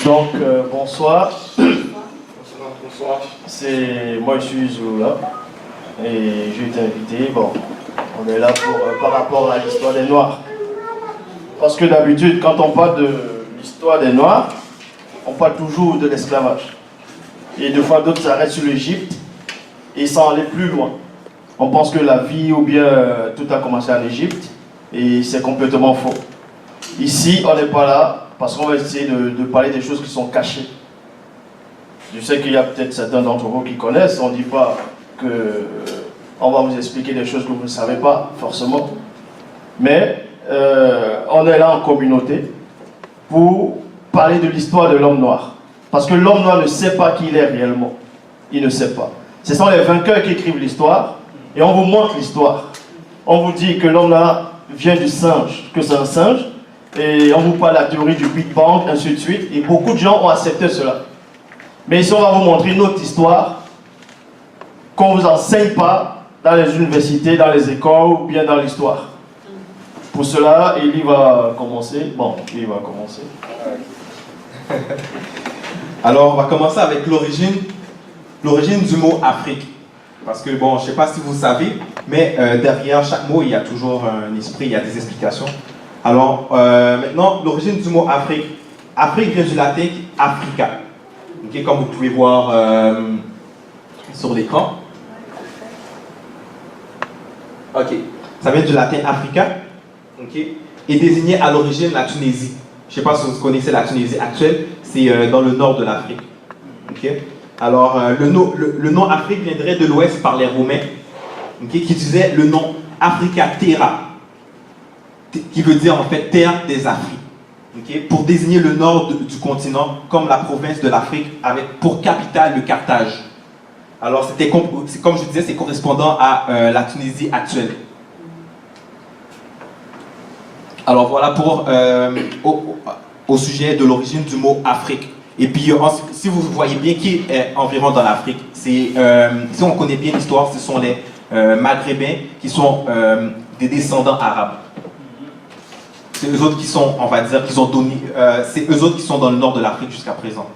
Donc, bonsoir. Bonsoir. Moi, je suis Zouloula et j'ai été invité. Bon, on est là par rapport à l'histoire des Noirs. Parce que d'habitude, quand on parle de l'histoire des Noirs, on parle toujours de l'esclavage. Et deux fois d'autres s'arrêtent sur l'Égypte et sans aller plus loin. On pense que la vie ou bien tout a commencé en Égypte et c'est complètement faux. Ici, on n'est pas là parce qu'on va essayer de parler des choses qui sont cachées. Je sais qu'il y a peut-être certains d'entre vous qui connaissent, on ne dit pas qu'on va vous expliquer des choses que vous ne savez pas, forcément. Mais on est là en communauté pour parler de l'histoire de l'homme noir. Parce que l'homme noir ne sait pas qui il est réellement. Il ne sait pas. Ce sont les vainqueurs qui écrivent l'histoire et on vous montre l'histoire. On vous dit que l'homme noir vient du singe, que c'est un singe, et on vous parle de la théorie du Big Bang, ainsi de suite, et beaucoup de gens ont accepté cela. Mais ici, on va vous montrer une autre histoire qu'on ne vous enseigne pas dans les universités, dans les écoles ou bien dans l'histoire. Pour cela, Eli va commencer. Bon, il va commencer. Alors, on va commencer avec l'origine du mot Afrique. Parce que, bon, je ne sais pas si vous savez, mais derrière chaque mot, il y a toujours un esprit, il y a des explications. Alors, maintenant, l'origine du mot Afrique. Afrique vient du latin Africa. Okay, comme vous pouvez voir sur l'écran. Ok. Ça vient du latin Africa. Okay, et désignait à l'origine la Tunisie. Je ne sais pas si vous connaissez la Tunisie actuelle. C'est dans le nord de l'Afrique. Okay. Alors, le nom Afrique viendrait de l'ouest par les Romains, okay, qui utilisaient le nom Africa Terra, qui veut dire en fait terre des Afriques, okay, pour désigner le nord du continent comme la province de l'Afrique avec pour capitale le Carthage. Alors, comme je disais, c'est correspondant à la Tunisie actuelle. Alors voilà pour au sujet de l'origine du mot Afrique. Et puis, si vous voyez bien qui est environ dans l'Afrique, si on connaît bien l'histoire, ce sont les Maghrébins qui sont des descendants arabes. C'est eux autres qui sont, on va dire, c'est eux autres qui sont dans le nord de l'Afrique jusqu'à présent.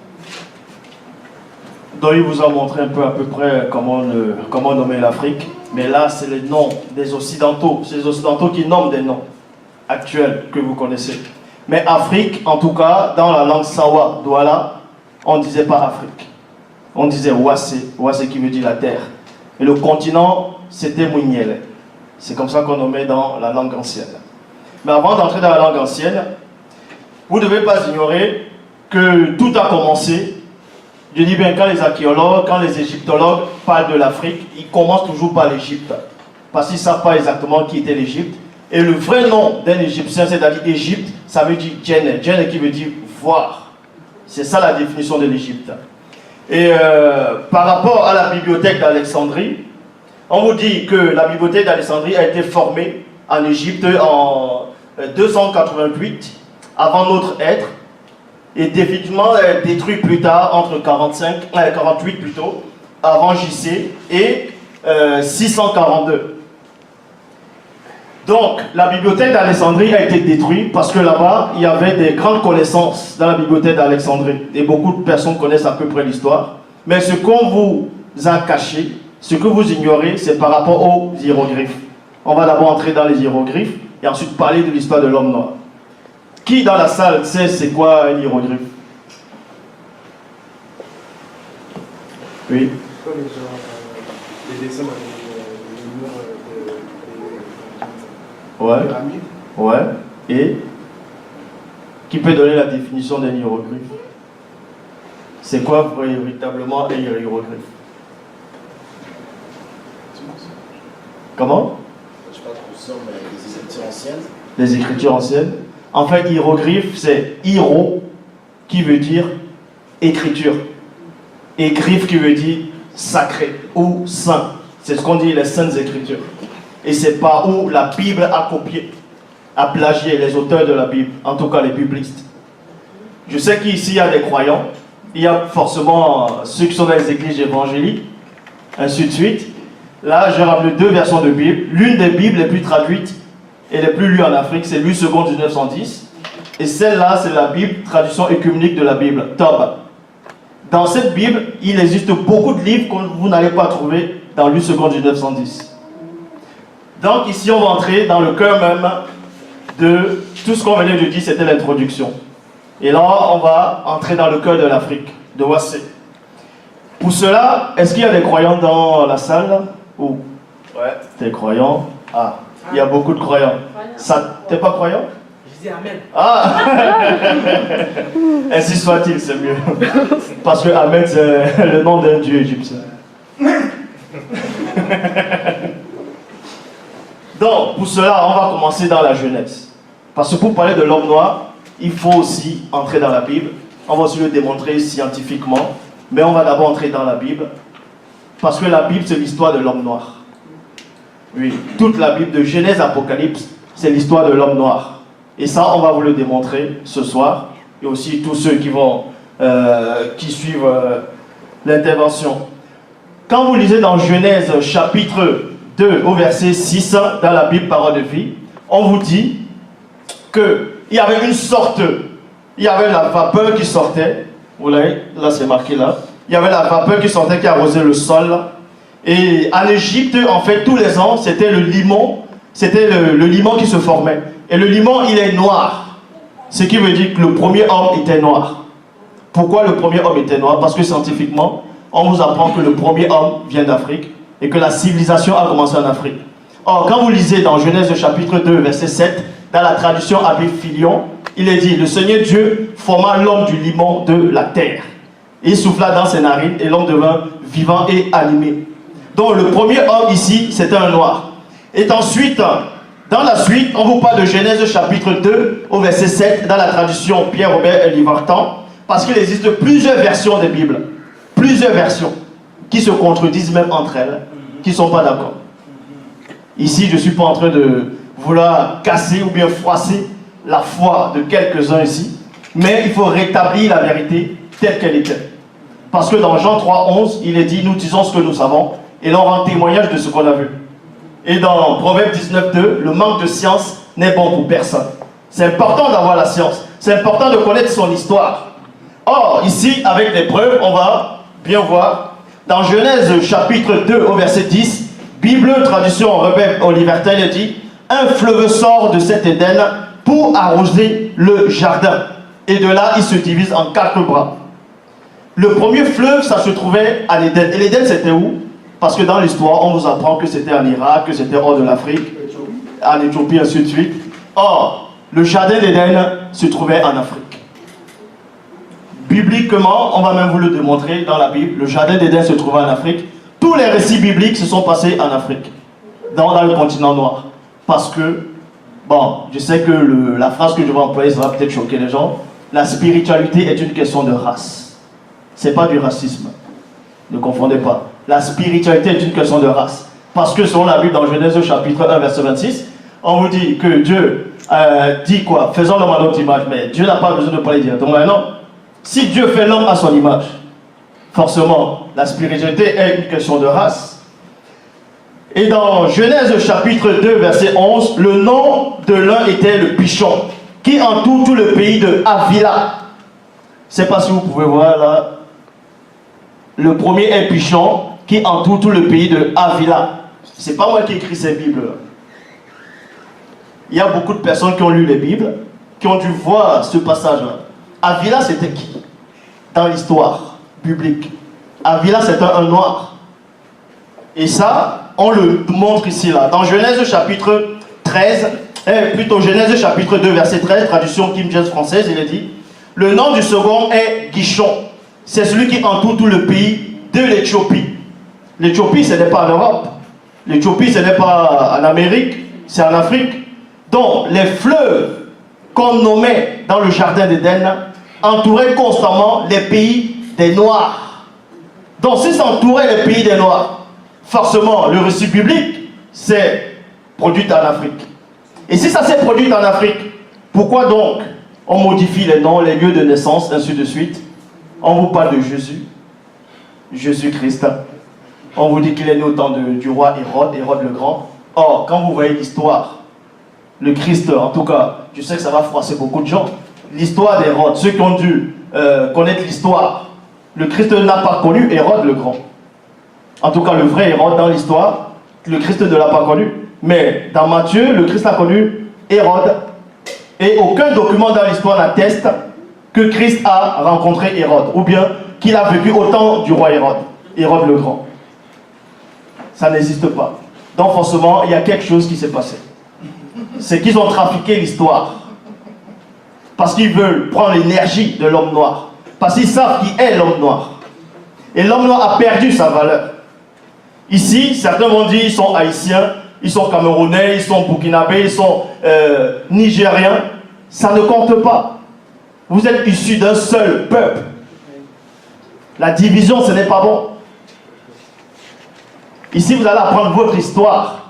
Donc, il vous a montré un peu à peu près comment nommer l'Afrique. Mais là, c'est les noms des Occidentaux. C'est les Occidentaux qui nomment des noms actuels que vous connaissez. Mais Afrique, en tout cas, dans la langue Sawa, Douala, on ne disait pas Afrique. On disait Ouassé, Ouassé qui veut dire la terre. Et le continent, c'était Mouniele. C'est comme ça qu'on nommait dans la langue ancienne. Mais avant d'entrer dans la langue ancienne, vous ne devez pas ignorer que tout a commencé. Je dis bien, quand les archéologues, quand les égyptologues parlent de l'Afrique, ils commencent toujours par l'Égypte. Parce qu'ils ne savent pas exactement qui était l'Égypte. Et le vrai nom d'un Égyptien, c'est-à-dire Égypte, ça veut dire Djenne. Djenne qui veut dire voir. C'est ça la définition de l'Égypte. Et par rapport à la bibliothèque d'Alexandrie, on vous dit que la bibliothèque d'Alexandrie a été formée en Égypte en 288 avant notre être et définitivement détruite plus tard entre 48 plutôt, avant JC et 642. Donc, la bibliothèque d'Alexandrie a été détruite parce que là-bas, il y avait des grandes connaissances dans la bibliothèque d'Alexandrie. Et beaucoup de personnes connaissent à peu près l'histoire. Mais ce qu'on vous a caché, ce que vous ignorez, c'est par rapport aux hiéroglyphes. On va d'abord entrer dans les hiéroglyphes et ensuite parler de l'histoire de l'homme noir. Qui dans la salle sait c'est quoi un hiéroglyphe? Oui. Les dessins Ouais. Ouais. Et qui peut donner la définition d'un hiéroglyphe? C'est quoi véritablement un hiéroglyphe? Comment? Je sais pas trop ça, mais les écritures anciennes. Les écritures anciennes. En fait, hiéroglyphe, c'est hiéro qui veut dire écriture. Et griffe qui veut dire sacré ou saint. C'est ce qu'on dit les saintes écritures. Et c'est par où la Bible a copié, a plagié les auteurs de la Bible, en tout cas les biblistes. Je sais qu'ici il y a des croyants, il y a forcément ceux qui sont dans les églises évangéliques, ainsi de suite. Là, j'ai ramené deux versions de Bible. L'une des Bibles les plus traduites et les plus lues en Afrique, c'est Louis II 1910. Et celle-là, c'est la Bible, traduction œcuménique de la Bible, Tob. Dans cette Bible, il existe beaucoup de livres que vous n'allez pas trouver dans Luc 2 du 910. Donc ici, on va entrer dans le cœur même de tout ce qu'on venait de dire, c'était l'introduction. Et là, on va entrer dans le cœur de l'Afrique, de Wassé. Pour cela, est-ce qu'il y a des croyants dans la salle? Ou ouais, des croyants. Ah, il y a beaucoup de croyants. Ça, t'es pas croyant? Je dis Amen. Ah. Ainsi soit-il, c'est mieux. Parce que Amen, c'est le nom d'un dieu égyptien. Donc, pour cela, on va commencer dans la Genèse. Parce que pour parler de l'homme noir, il faut aussi entrer dans la Bible. On va aussi le démontrer scientifiquement. Mais on va d'abord entrer dans la Bible. Parce que la Bible, c'est l'histoire de l'homme noir. Oui, toute la Bible de Genèse à Apocalypse, c'est l'histoire de l'homme noir. Et ça, on va vous le démontrer ce soir. Et aussi tous ceux qui suivent l'intervention. Quand vous lisez dans Genèse chapitre 2 au verset 6, dans la Bible Parole de vie, on vous dit qu'il y avait une sorte, il y avait la vapeur qui sortait, vous voyez, là c'est marqué là, il y avait la vapeur qui sortait, qui arrosait le sol, et en Égypte, en fait, tous les ans, c'était le limon qui se formait, et le limon, il est noir, ce qui veut dire que le premier homme était noir. Pourquoi le premier homme était noir? Parce que scientifiquement, on vous apprend que le premier homme vient d'Afrique, et que la civilisation a commencé en Afrique. Or, quand vous lisez dans Genèse chapitre 2, verset 7, dans la traduction Abbé Filion, il est dit, le Seigneur Dieu forma l'homme du limon de la terre. Il souffla dans ses narines et l'homme devint vivant et animé. Donc le premier homme ici, c'était un noir. Et ensuite, dans la suite, on vous parle de Genèse chapitre 2 au verset 7, dans la traduction Pierre-Robert Livartan, parce qu'il existe plusieurs versions des Bibles. Plusieurs versions qui se contredisent même entre elles, qui ne sont pas d'accord. Ici, je ne suis pas en train de vouloir casser ou bien froisser la foi de quelques-uns ici, mais il faut rétablir la vérité telle qu'elle était. Parce que dans Jean 3,11, il est dit, nous disons ce que nous savons, et l'on rend témoignage de ce qu'on a vu. Et dans Proverbe 19,2, le manque de science n'est bon pour personne. C'est important d'avoir la science, c'est important de connaître son histoire. Or, ici, avec les preuves, on va bien voir. Dans Genèse chapitre 2 au verset 10, Bible, traduction Robert Olivertin, il dit « Un fleuve sort de cet Éden pour arroser le jardin. Et de là, il se divise en 4 bras. » Le premier fleuve, ça se trouvait à l'Éden. Et l'Éden, c'était où? Parce que dans l'histoire, on vous apprend que c'était en Irak, que c'était hors de l'Afrique, en Éthiopie, ainsi de suite. Or, le jardin d'Éden se trouvait en Afrique. Bibliquement, on va même vous le démontrer dans la Bible, le jardin d'Éden se trouvait en Afrique. Tous les récits bibliques se sont passés en Afrique, dans le continent noir. Parce que, bon, je sais que la phrase que je vais employer, ça va peut-être choquer les gens. La spiritualité est une question de race. Ce n'est pas du racisme. Ne confondez pas. La spiritualité est une question de race. Parce que selon la Bible, dans Genèse chapitre 1, verset 26, on vous dit que Dieu dit quoi? Faisons l'homme à notre image. Mais Dieu n'a pas besoin de parler directement. Non. Si Dieu fait l'homme à son image, forcément, la spiritualité est une question de race. Et dans Genèse chapitre 2, verset 11, le nom de l'un était le Pichon, qui entoure tout le pays de Havila. Je ne sais pas si vous pouvez voir là. Le premier est Pichon, qui entoure tout le pays de Havila. Ce n'est pas moi qui écris ces Bibles. Il y a beaucoup de personnes qui ont lu les Bibles, qui ont dû voir ce passage-là. Havila, c'était qui? Dans l'histoire biblique. Havila, c'était un noir. Et ça, on le montre ici, là. Dans Genèse chapitre 13, plutôt Genèse chapitre 2, verset 13, traduction King James française, il est dit, le nom du second est Guichon. C'est celui qui entoure tout le pays de l'Éthiopie. L'Éthiopie, ce n'est pas en Europe. L'Éthiopie, ce n'est pas en Amérique, c'est en Afrique. Donc, les fleuves qu'on nommait dans le jardin d'Éden entouraient constamment les pays des Noirs. Donc, si ça entourait les pays des Noirs, forcément, le récit biblique s'est produit en Afrique. Et si ça s'est produit en Afrique, pourquoi donc on modifie les noms, les lieux de naissance, ainsi de suite? On vous parle de Jésus, Jésus-Christ. On vous dit qu'il est né au temps du roi Hérode, Hérode le Grand. Or, quand vous voyez l'histoire, le Christ, en tout cas, je sais que ça va froisser beaucoup de gens. l'histoire d'Hérode, ceux qui ont dû connaître l'histoire, le Christ n'a pas connu Hérode le Grand. En tout cas, le vrai Hérode dans l'histoire, le Christ ne l'a pas connu. Mais dans Matthieu, le Christ a connu Hérode. Et aucun document dans l'histoire n'atteste que Christ a rencontré Hérode, ou bien qu'il a vécu au temps du roi Hérode, Hérode le Grand. Ça n'existe pas. Donc forcément, il y a quelque chose qui s'est passé. C'est qu'ils ont trafiqué l'histoire. Parce qu'ils veulent prendre l'énergie de l'homme noir. Parce qu'ils savent qui est l'homme noir. Et l'homme noir a perdu sa valeur. Ici, certains vont dire qu'ils sont haïtiens, ils sont camerounais, ils sont burkinabés, ils sont nigériens. Ça ne compte pas. Vous êtes issus d'un seul peuple. La division, ce n'est pas bon. Ici, vous allez apprendre votre histoire.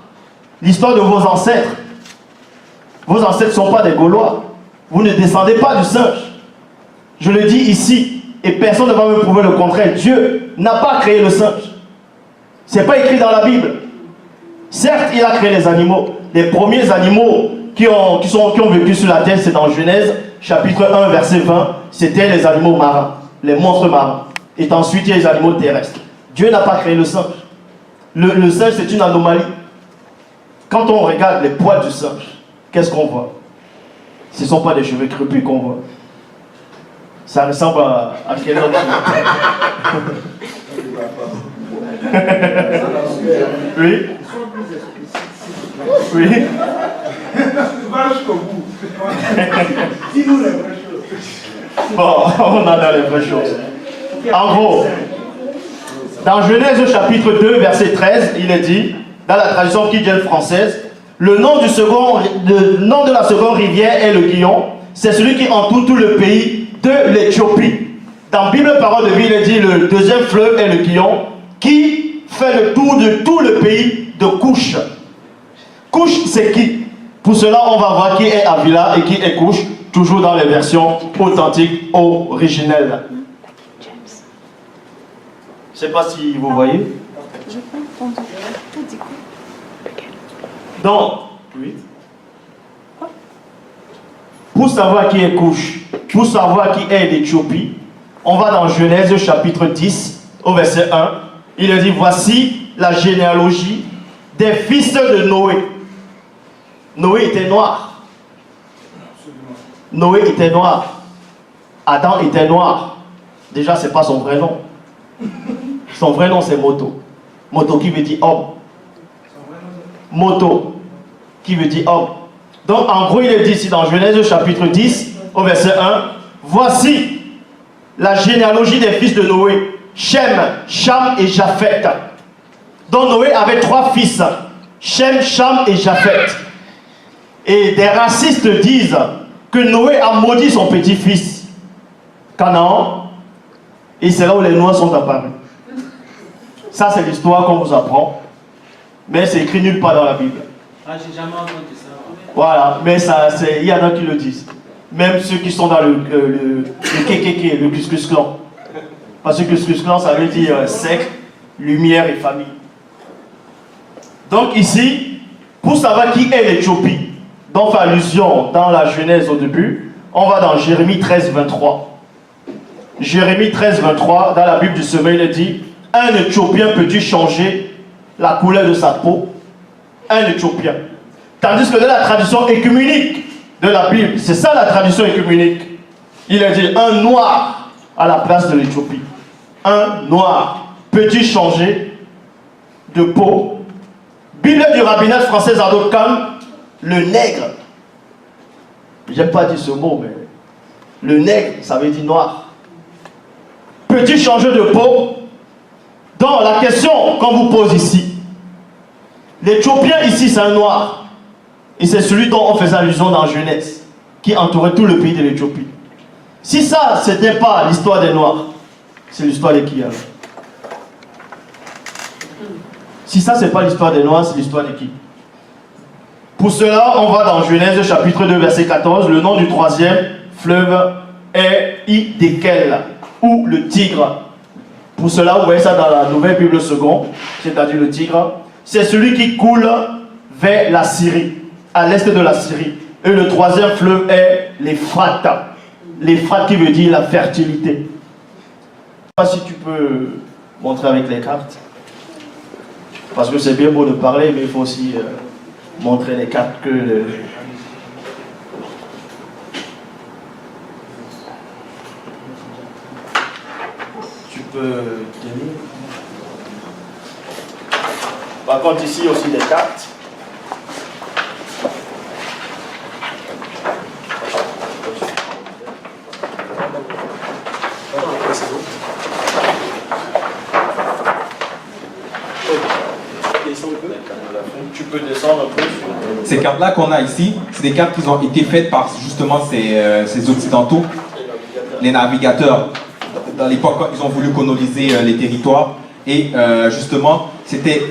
L'histoire de vos ancêtres. Vos ancêtres ne sont pas des Gaulois. Vous ne descendez pas du singe. Je le dis ici, et personne ne va me prouver le contraire. Dieu n'a pas créé le singe. Ce n'est pas écrit dans la Bible. Certes, il a créé les animaux. Les premiers animaux qui ont vécu sur la terre, c'est dans Genèse, chapitre 1, verset 20. C'était les animaux marins, les monstres marins. Et ensuite, il y a les animaux terrestres. Dieu n'a pas créé le singe. Le singe, c'est une anomalie. Quand on regarde les poils du singe, qu'est-ce qu'on voit? Ce ne sont pas des cheveux crépus qu'on voit. Ça ressemble à quel autre Oui. Oui. Va jusqu'au bout. Dis-nous les vraies choses. Bon, on a dans les vraies choses. En gros, dans Genèse chapitre 2, verset 13, il est dit, dans la traduction King française, le nom de la seconde rivière est le Guillon. C'est celui qui entoure tout le pays de l'Éthiopie. Dans Bible Parole de vie, il est dit, le deuxième fleuve est le Guillon, qui fait le tour de tout le pays de Couche. Couche, c'est qui? Pour cela, on va voir qui est Avila et qui est Couche, toujours dans les versions authentiques, originelles. Je ne sais pas si vous voyez. Je peux entendre. Tout dit quoi? Donc, oui. Pour savoir qui est Couche, pour savoir qui est l'Éthiopie, on va dans Genèse chapitre 10, au verset 1. Il est dit, voici la généalogie des fils de Noé. Noé était noir. Noé était noir. Adam était noir. Déjà, ce n'est pas son vrai nom. Son vrai nom, c'est Moto. Moto qui veut dire homme. Moto qui veut dire homme. Donc, en gros, il est dit ici dans Genèse chapitre 10, au verset 1, voici la généalogie des fils de Noé, Shem, Cham et Japhet. Donc, Noé avait 3 fils, Shem, Cham et Japhet. Et des racistes disent que Noé a maudit son petit-fils, Canaan, et c'est là où les Noirs sont apparus. Ça, c'est l'histoire qu'on vous apprend, mais c'est écrit nulle part dans la Bible. Ah, j'ai jamais entendu ça. Voilà, mais il y en a qui le disent. Même ceux qui sont dans le KKK, le Ku Klux Klan. Parce que Ku Klux Klan, ça veut dire sec, lumière et famille. Donc ici, pour savoir qui est l'Éthiopie, dont fait allusion dans la Genèse au début, on va dans Jérémie 13, 23. Jérémie 13, 23, dans la Bible du Sommeil, il dit, un Éthiopien peut-il changer la couleur de sa peau? Un Éthiopien. Tandis que dans la tradition écuménique de la Bible, c'est ça la tradition écuménique. Il a dit un noir à la place de l'Éthiopie. Un noir peut-il changer de peau? Bible du rabbinat français Zadok Khan, le nègre. J'aime pas dire ce mot, mais le nègre, ça veut dire noir. Peut-il changer de peau? Donc la question qu'on vous pose ici, l'Éthiopien ici c'est un noir. Et c'est celui dont on faisait allusion dans Genèse, qui entourait tout le pays de l'Éthiopie. Si ça, ce n'était pas l'histoire des Noirs, c'est l'histoire de qui alors? Si ça, ce n'est pas l'histoire des Noirs, c'est l'histoire de qui? Pour cela, on va dans Genèse chapitre 2, verset 14. Le nom du troisième fleuve est Idékel, ou le Tigre. Pour cela, vous voyez ça dans la Nouvelle Bible seconde, c'est-à-dire le Tigre. C'est celui qui coule vers la Syrie, à l'est de la Syrie. Et le troisième fleuve est l'Éphrate. L'Euphrate qui veut dire la fertilité. Je ne sais pas si tu peux montrer avec les cartes. Parce que c'est bien beau de parler, mais il faut aussi montrer les cartes que... Tu peux tenir. Par contre, ici aussi des cartes. Tu peux descendre un peu. Ces cartes-là qu'on a ici, c'est des cartes qui ont été faites par justement ces Occidentaux, les navigateurs. Dans l'époque, quand ils ont voulu coloniser les territoires. Et justement, c'était,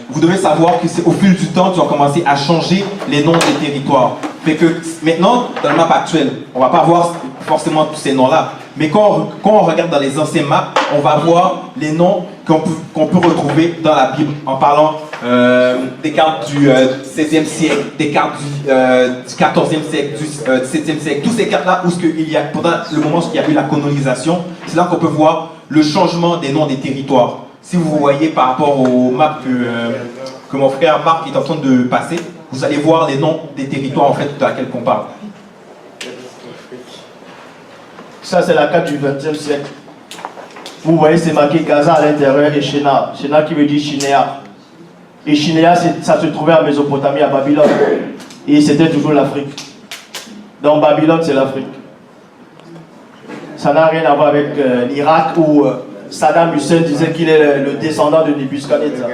vous devez savoir que c'est au fil du temps qu'ils ont commencé à changer les noms des territoires. Fait que maintenant, dans le map actuel, on va pas voir forcément tous ces noms-là. Mais quand on regarde dans les anciens maps, on va voir les noms qu'on peut retrouver dans la Bible en parlant des cartes du XVIe siècle, des cartes du XIVe siècle, du XVIIe siècle. Toutes ces cartes-là, pendant le moment où il y a eu la colonisation, c'est là qu'on peut voir le changement des noms des territoires. Si vous voyez par rapport aux maps que mon frère Marc est en train de passer, vous allez voir les noms des territoires en fait de laquelle on parle. Ça, c'est la carte du XXe siècle. Vous voyez, c'est marqué Gaza à l'intérieur et Shinar. Shinar qui veut dire Shinéa. Et Shinéa, ça se trouvait en Mésopotamie, à Babylone. Et c'était toujours l'Afrique. Donc Babylone, c'est l'Afrique. Ça n'a rien à voir avec l'Irak où Saddam Hussein disait qu'il est le descendant de Nebuchadnezzar.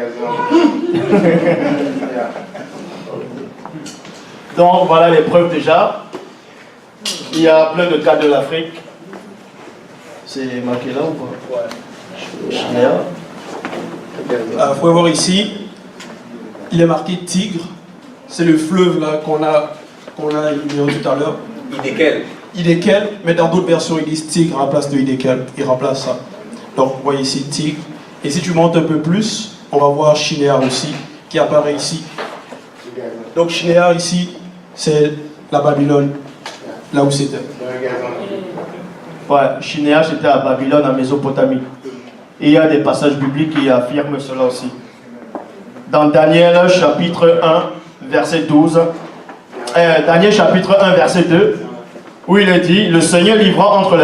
Donc voilà les preuves déjà. Il y a plein de cas de l'Afrique. C'est marqué là ou pas? Ouais. Vous pouvez voir ici, il est marqué Tigre. C'est le fleuve là qu'on a énuméré tout à l'heure. Idékel. Idékel, mais dans d'autres versions ils disent Tigre à la place de Idékel. Ils remplacent ça. Donc vous voyez ici Tigre. Et si tu montes un peu plus, on va voir Shinéar aussi, qui apparaît ici. Donc Shinéar ici, c'est la Babylone, là où c'était. Ouais, Shinéa, c'était à Babylone, en Mésopotamie. Et il y a des passages bibliques qui affirment cela aussi. Dans Daniel chapitre 1, verset 12, Daniel chapitre 1, verset 2, où il est dit, le Seigneur livra entre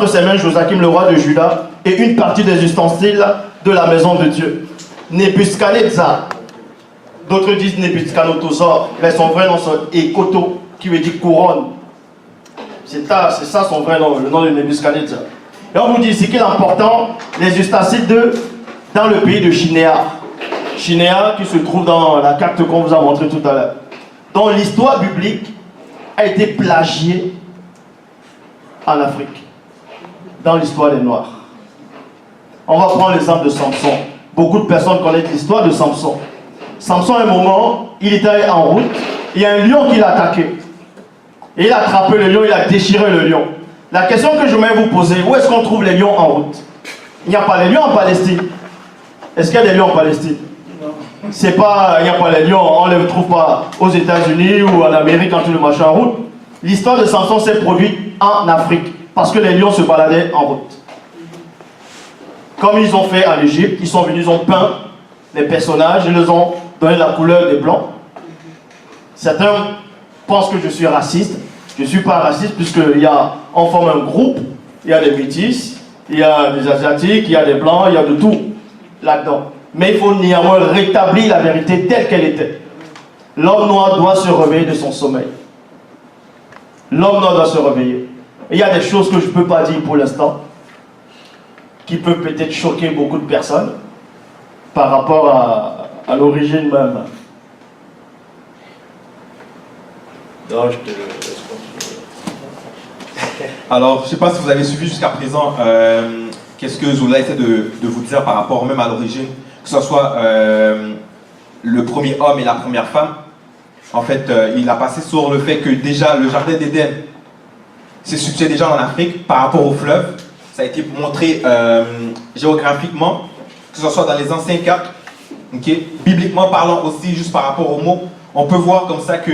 ses mains Joachim le roi de Juda, et une partie des ustensiles de la maison de Dieu. Nebuchadnezzar, d'autres disent Nebuchadnezzar, mais son vrai nom c'est Ekoto, qui veut dire couronne. C'est ça son vrai nom, le nom de Nebuchadnezzar. Et on vous dit ici qu'il est important, les ustensiles dans le pays de Shinéar. Shinéar qui se trouve dans la carte qu'on vous a montrée tout à l'heure. Donc l'histoire biblique a été plagiée en Afrique, dans l'histoire des Noirs. On va prendre l'exemple de Samson. Beaucoup de personnes connaissent l'histoire de Samson. Samson, à un moment, il était en route, il y a un lion qui l'a attaqué. Et il a attrapé le lion, il a déchiré le lion. La question que je vais vous poser, où est-ce qu'on trouve les lions en route? Il n'y a pas les lions en Palestine. Est-ce qu'il y a des lions en Palestine? C'est pas, il n'y a pas les lions, on ne les trouve pas aux États-Unis ou en Amérique quand tout le marché en route. L'histoire de Samson s'est produite en Afrique, parce que les lions se baladaient en route. Comme ils ont fait en Égypte, ils sont venus, ils ont peint les personnages, ils leur ont donné la couleur des blancs. Certains pensent que je suis raciste. Je ne suis pas raciste puisqu'on forme un groupe, il y a des métis, il y a des asiatiques, il y a des blancs, il y a de tout là-dedans. Mais il faut néanmoins rétablir la vérité telle qu'elle était. L'homme noir doit se réveiller de son sommeil. L'homme noir doit se réveiller. Et il y a des choses que je ne peux pas dire pour l'instant, qui peuvent peut-être choquer beaucoup de personnes par rapport à l'origine même. Non, je te laisse continuer. Alors, je ne sais pas si vous avez suivi jusqu'à présent qu'est-ce que Zola essaie de vous dire par rapport même à l'origine, que ce soit le premier homme et la première femme. En fait, il a passé sur le fait que déjà le jardin d'Éden s'est situé déjà en Afrique par rapport au fleuve. Ça a été montré géographiquement, que ce soit dans les anciens cartes, okay? Bibliquement parlant aussi, juste par rapport aux mots, on peut voir comme ça que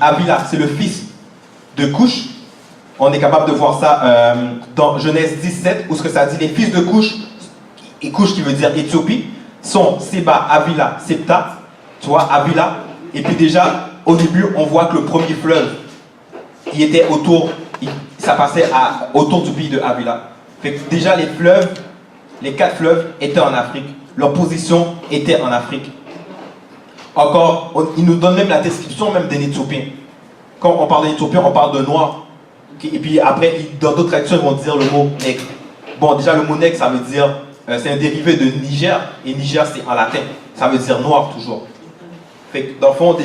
Avila, c'est le fils de Couche, on est capable de voir ça dans Genèse 17, où ce que ça dit, les fils de Couche, et Couche qui veut dire Éthiopie, sont Séba, Avila, Septa, tu vois, Avila. Et puis déjà, au début, on voit que le premier fleuve, il était autour, ça passait autour du pays de Avila. Fait que déjà, les fleuves, les 4 fleuves étaient en Afrique. Leur position était en Afrique. Encore, il nous donne même la description même d'un Éthiopien. Quand on parle d'Éthiopien, on parle de noir. Et puis après, dans d'autres traductions, ils vont dire le mot nègre. Bon, déjà, le mot nègre, ça veut dire, c'est un dérivé de Niger. Et Niger, c'est en latin. Ça veut dire noir toujours. Fait que dans le fond,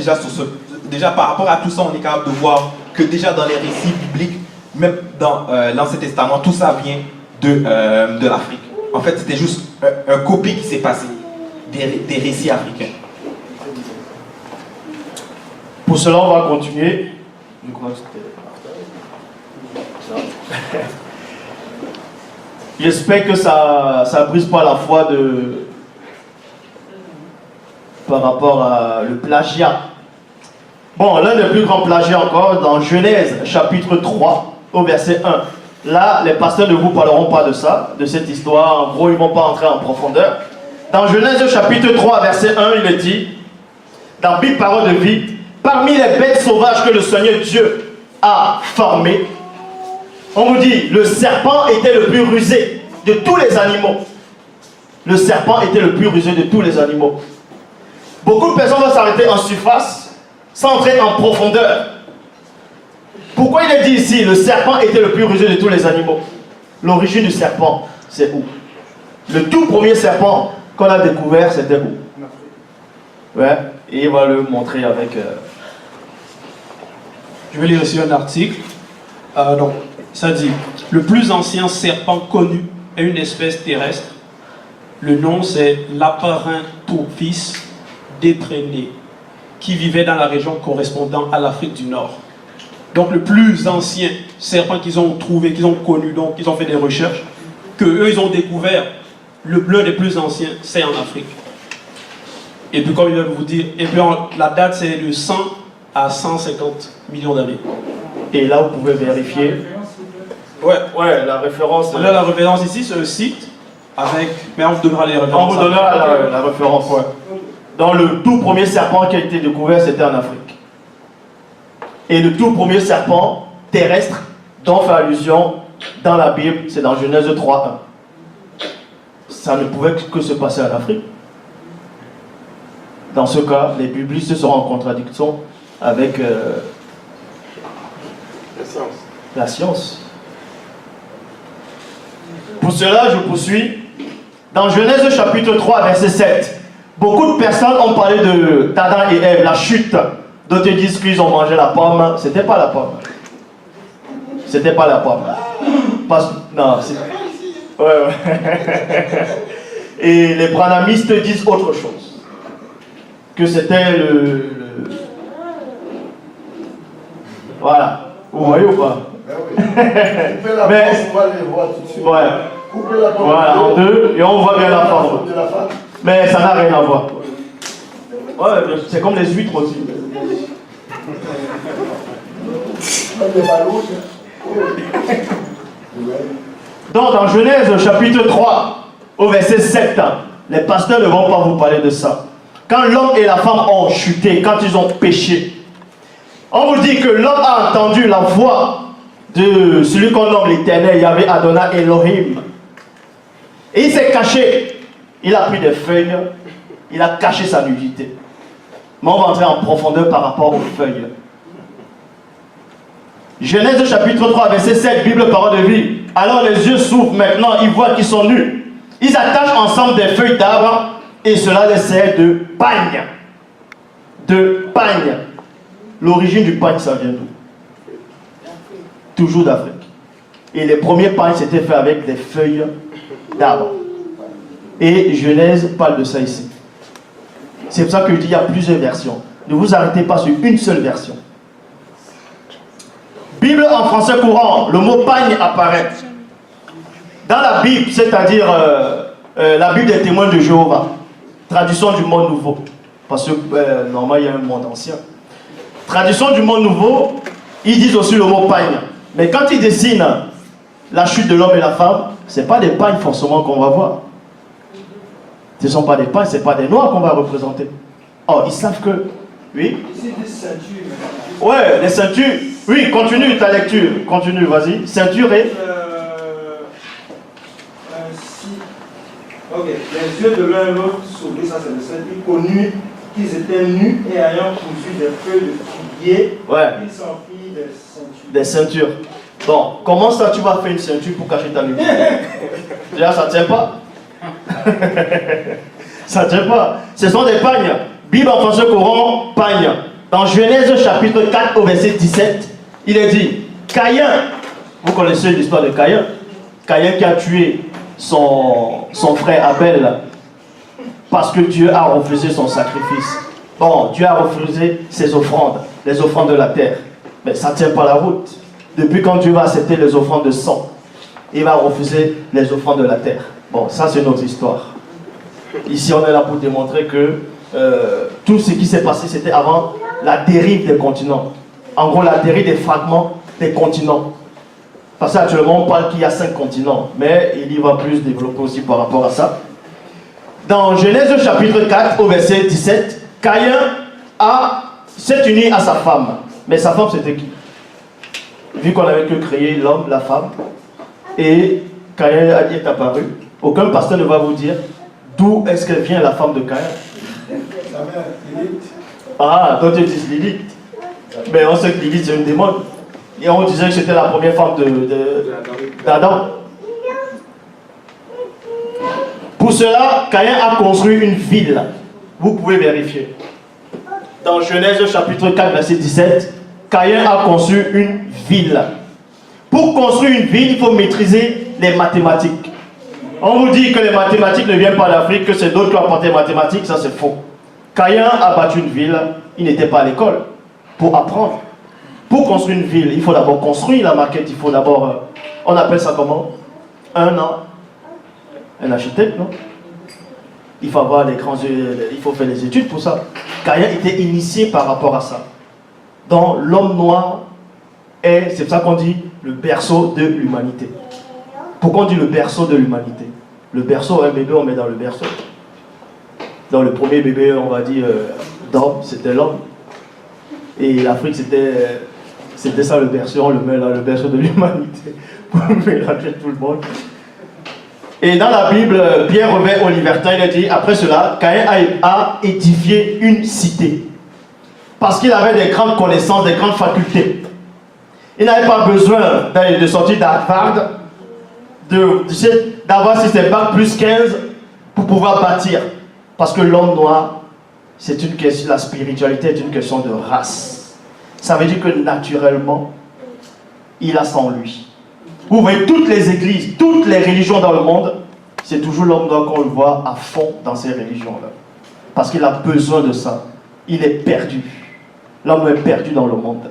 déjà par rapport à tout ça, on est capable de voir que déjà dans les récits bibliques, même dans l'Ancien Testament, tout ça vient de l'Afrique. En fait, c'était juste un copie qui s'est passé des récits africains. Pour cela, on va continuer. Je crois que c'était... J'espère que ça ne brise pas la foi par rapport à le plagiat. Bon, l'un des plus grands plagiats encore, dans Genèse, chapitre 3, au verset 1. Là, les pasteurs ne vous parleront pas de ça, de cette histoire. En gros, ils ne vont pas entrer en profondeur. Dans Genèse, chapitre 3, verset 1, il est dit, dans Bible Parole de vie, parmi les bêtes sauvages que le Seigneur Dieu a formées, on vous dit, le serpent était le plus rusé de tous les animaux. Le serpent était le plus rusé de tous les animaux. Beaucoup de personnes vont s'arrêter en surface sans entrer en profondeur. Pourquoi il est dit ici, le serpent était le plus rusé de tous les animaux? L'origine du serpent, c'est où? Le tout premier serpent qu'on a découvert, c'était où? Ouais, et il va le montrer avec... Je vais lire ici un article. Donc, ça dit, le plus ancien serpent connu est une espèce terrestre. Le nom c'est l'Aparintophis détraîné, qui vivait dans la région correspondant à l'Afrique du Nord. Donc le plus ancien serpent qu'ils ont trouvé, qu'ils ont connu, donc ils ont fait des recherches, que eux ils ont découvert, l'un des plus anciens, c'est en Afrique. Et puis comme il vient de vous dire, et puis la date c'est de 100 à 150 millions d'années. Et là vous pouvez vérifier. Ouais, la référence. Là la référence ici c'est le site, avec, mais on vous donnera les références. On vous donnera la référence, ouais. Dans le tout premier serpent qui a été découvert, c'était en Afrique. Et le tout premier serpent terrestre dont on fait allusion dans la Bible, c'est dans Genèse 3:1. Ça ne pouvait que se passer en Afrique. Dans ce cas, les biblistes seront en contradiction avec la science. Pour cela, je poursuis. Dans Genèse chapitre 3, verset 7, beaucoup de personnes ont parlé de d'Adam et Ève, la chute. D'autres disent qu'ils ont mangé la pomme. C'était pas la pomme. C'était pas la pomme. Non, c'est... Ouais. Et les branhamistes disent autre chose. Que c'était Voilà. Vous voyez ou pas? Coupez la Mais... on va les voir tout de suite. Ouais. Coupez la Voilà, en deux, et on voit bien la forme. Mais ça n'a rien à voir. Ouais, c'est comme les huîtres aussi. Donc, dans Genèse chapitre 3, au verset 7, les pasteurs ne vont pas vous parler de ça. Quand l'homme et la femme ont chuté, quand ils ont péché, on vous dit que l'homme a entendu la voix de celui qu'on nomme l'Éternel, il y avait Adonai Elohim. Et il s'est caché. Il a pris des feuilles, il a caché sa nudité. Mais on va entrer en profondeur par rapport aux feuilles. Genèse chapitre 3, verset 7, Bible parole de vie. Alors les yeux s'ouvrent maintenant, ils voient qu'ils sont nus. Ils attachent ensemble des feuilles d'arbre et cela les sert de pagne. De pagne. L'origine du pagne, ça vient d'où? Toujours d'Afrique. Et les premiers pagnes s'étaient faits avec des feuilles d'arbre. Et Genèse parle de ça ici. C'est pour ça que je dis qu'il y a plusieurs versions. Ne vous arrêtez pas sur une seule version. Bible en français courant, le mot pagne apparaît. Dans la Bible, c'est-à-dire la Bible des témoins de Jéhovah. Traduction du monde nouveau. Parce que normalement il y a un monde ancien. Traduction du monde nouveau, ils disent aussi le mot pagne. Mais quand il dessine la chute de l'homme et la femme, ce n'est pas des pagnes forcément qu'on va voir. Ce ne sont pas des pagnes, ce n'est pas des noirs qu'on va représenter. Oh, ils savent que... Oui? C'est des ceintures. Ouais, les ceintures. Oui, continue ta lecture. Continue, vas-y. Ceinture et... Ok, les yeux de l'un et l'autre s'ouvrirent, ça c'est le seul. Ils connurent qu'ils étaient nus et ayant cousu des feuilles de figuier, Ouais. ils s'enfirent des ceintures. Des ceintures. Bon, comment ça tu vas faire une ceinture pour cacher ta nudité? Déjà, ça ne tient pas. Ça ne tient pas. Ce sont des pagnes. Bible en français courant, pagne. Dans Genèse chapitre 4 au verset 17, il est dit, Caïn, vous connaissez l'histoire de Caïn, Caïn qui a tué son frère Abel parce que Dieu a refusé son sacrifice. Bon, Dieu a refusé ses offrandes, les offrandes de la terre. Mais ça ne tient pas la route. Depuis quand Dieu va accepter les offrandes de sang, il va refuser les offrandes de la terre. Bon, ça c'est notre histoire. Ici on est là pour démontrer que tout ce qui s'est passé c'était avant la dérive des continents. En gros la dérive des fragments des continents. Parce qu'actuellement on parle qu'il y a 5 continents, mais il y va plus développer aussi par rapport à ça. Dans Genèse chapitre 4 au verset 17, Caïn s'est uni à sa femme. Mais sa femme c'était qui? Vu qu'on avait que créé l'homme, la femme, et Caïn est apparu, aucun pasteur ne va vous dire d'où est-ce qu'elle vient la femme de Caïn. Sa mère, Lilith. Ah, donc ils disent Lilith. Mais on sait que Lilith c'est une démon. Et on disait que c'était la première femme d'Adam. Pour cela, Caïn a construit une ville. Vous pouvez vérifier. Dans Genèse chapitre 4, verset 17, Caïn a conçu une ville. Pour construire une ville, il faut maîtriser les mathématiques. On vous dit que les mathématiques ne viennent pas d'Afrique, que c'est d'autres qui ont apporté les mathématiques, ça c'est faux. Caïn a bâti une ville, il n'était pas à l'école pour apprendre. Pour construire une ville, il faut d'abord construire la maquette, il faut d'abord, on appelle ça comment? Un architecte, non? Il faut avoir il faut faire des études pour ça. Caïn était initié par rapport à ça. Donc l'homme noir est, c'est pour ça qu'on dit le berceau de l'humanité. Pourquoi on dit le berceau de l'humanité? Le berceau, un bébé on met dans le berceau. Dans le premier bébé, on va dire d'homme, c'était l'homme. Et l'Afrique, c'était ça le berceau, on le met dans le berceau de l'humanité pour mélanger tout le monde. Et dans la Bible, Pierre revêt au libertin, il a dit, après cela, Caïn a édifié une cité. Parce qu'il avait des grandes connaissances, des grandes facultés. Il n'avait pas besoin de sortir d'Harvard, d'avoir si c'est bac plus 15 pour pouvoir bâtir. Parce que l'homme noir, c'est une question, la spiritualité est une question de race. Ça veut dire que naturellement, il a ça en lui. Vous voyez, toutes les églises, toutes les religions dans le monde, c'est toujours l'homme noir qu'on le voit à fond dans ces religions-là. Parce qu'il a besoin de ça. Il est perdu. L'homme est perdu dans le monde.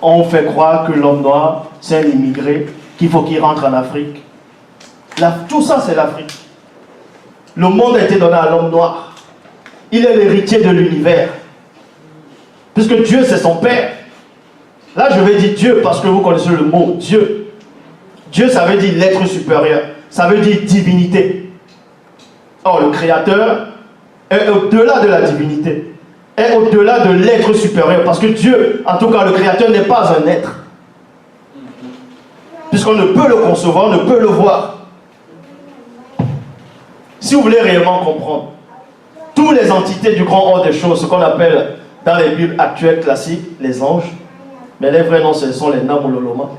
On fait croire que l'homme noir, c'est un immigré, qu'il faut qu'il rentre en Afrique. Tout ça, c'est l'Afrique. Le monde a été donné à l'homme noir. Il est l'héritier de l'univers. Puisque Dieu, c'est son Père. Là, je vais dire Dieu parce que vous connaissez le mot Dieu. Dieu, ça veut dire l'être supérieur. Ça veut dire divinité. Or, le Créateur est au-delà de la divinité. Est au-delà de l'être supérieur. Parce que Dieu, en tout cas, le Créateur n'est pas un être. Puisqu'on ne peut le concevoir, on ne peut le voir. Si vous voulez réellement comprendre, toutes les entités du grand ordre des choses, ce qu'on appelle dans les Bibles actuelles classiques, les anges, mais les vrais noms, ce sont les Namololoma,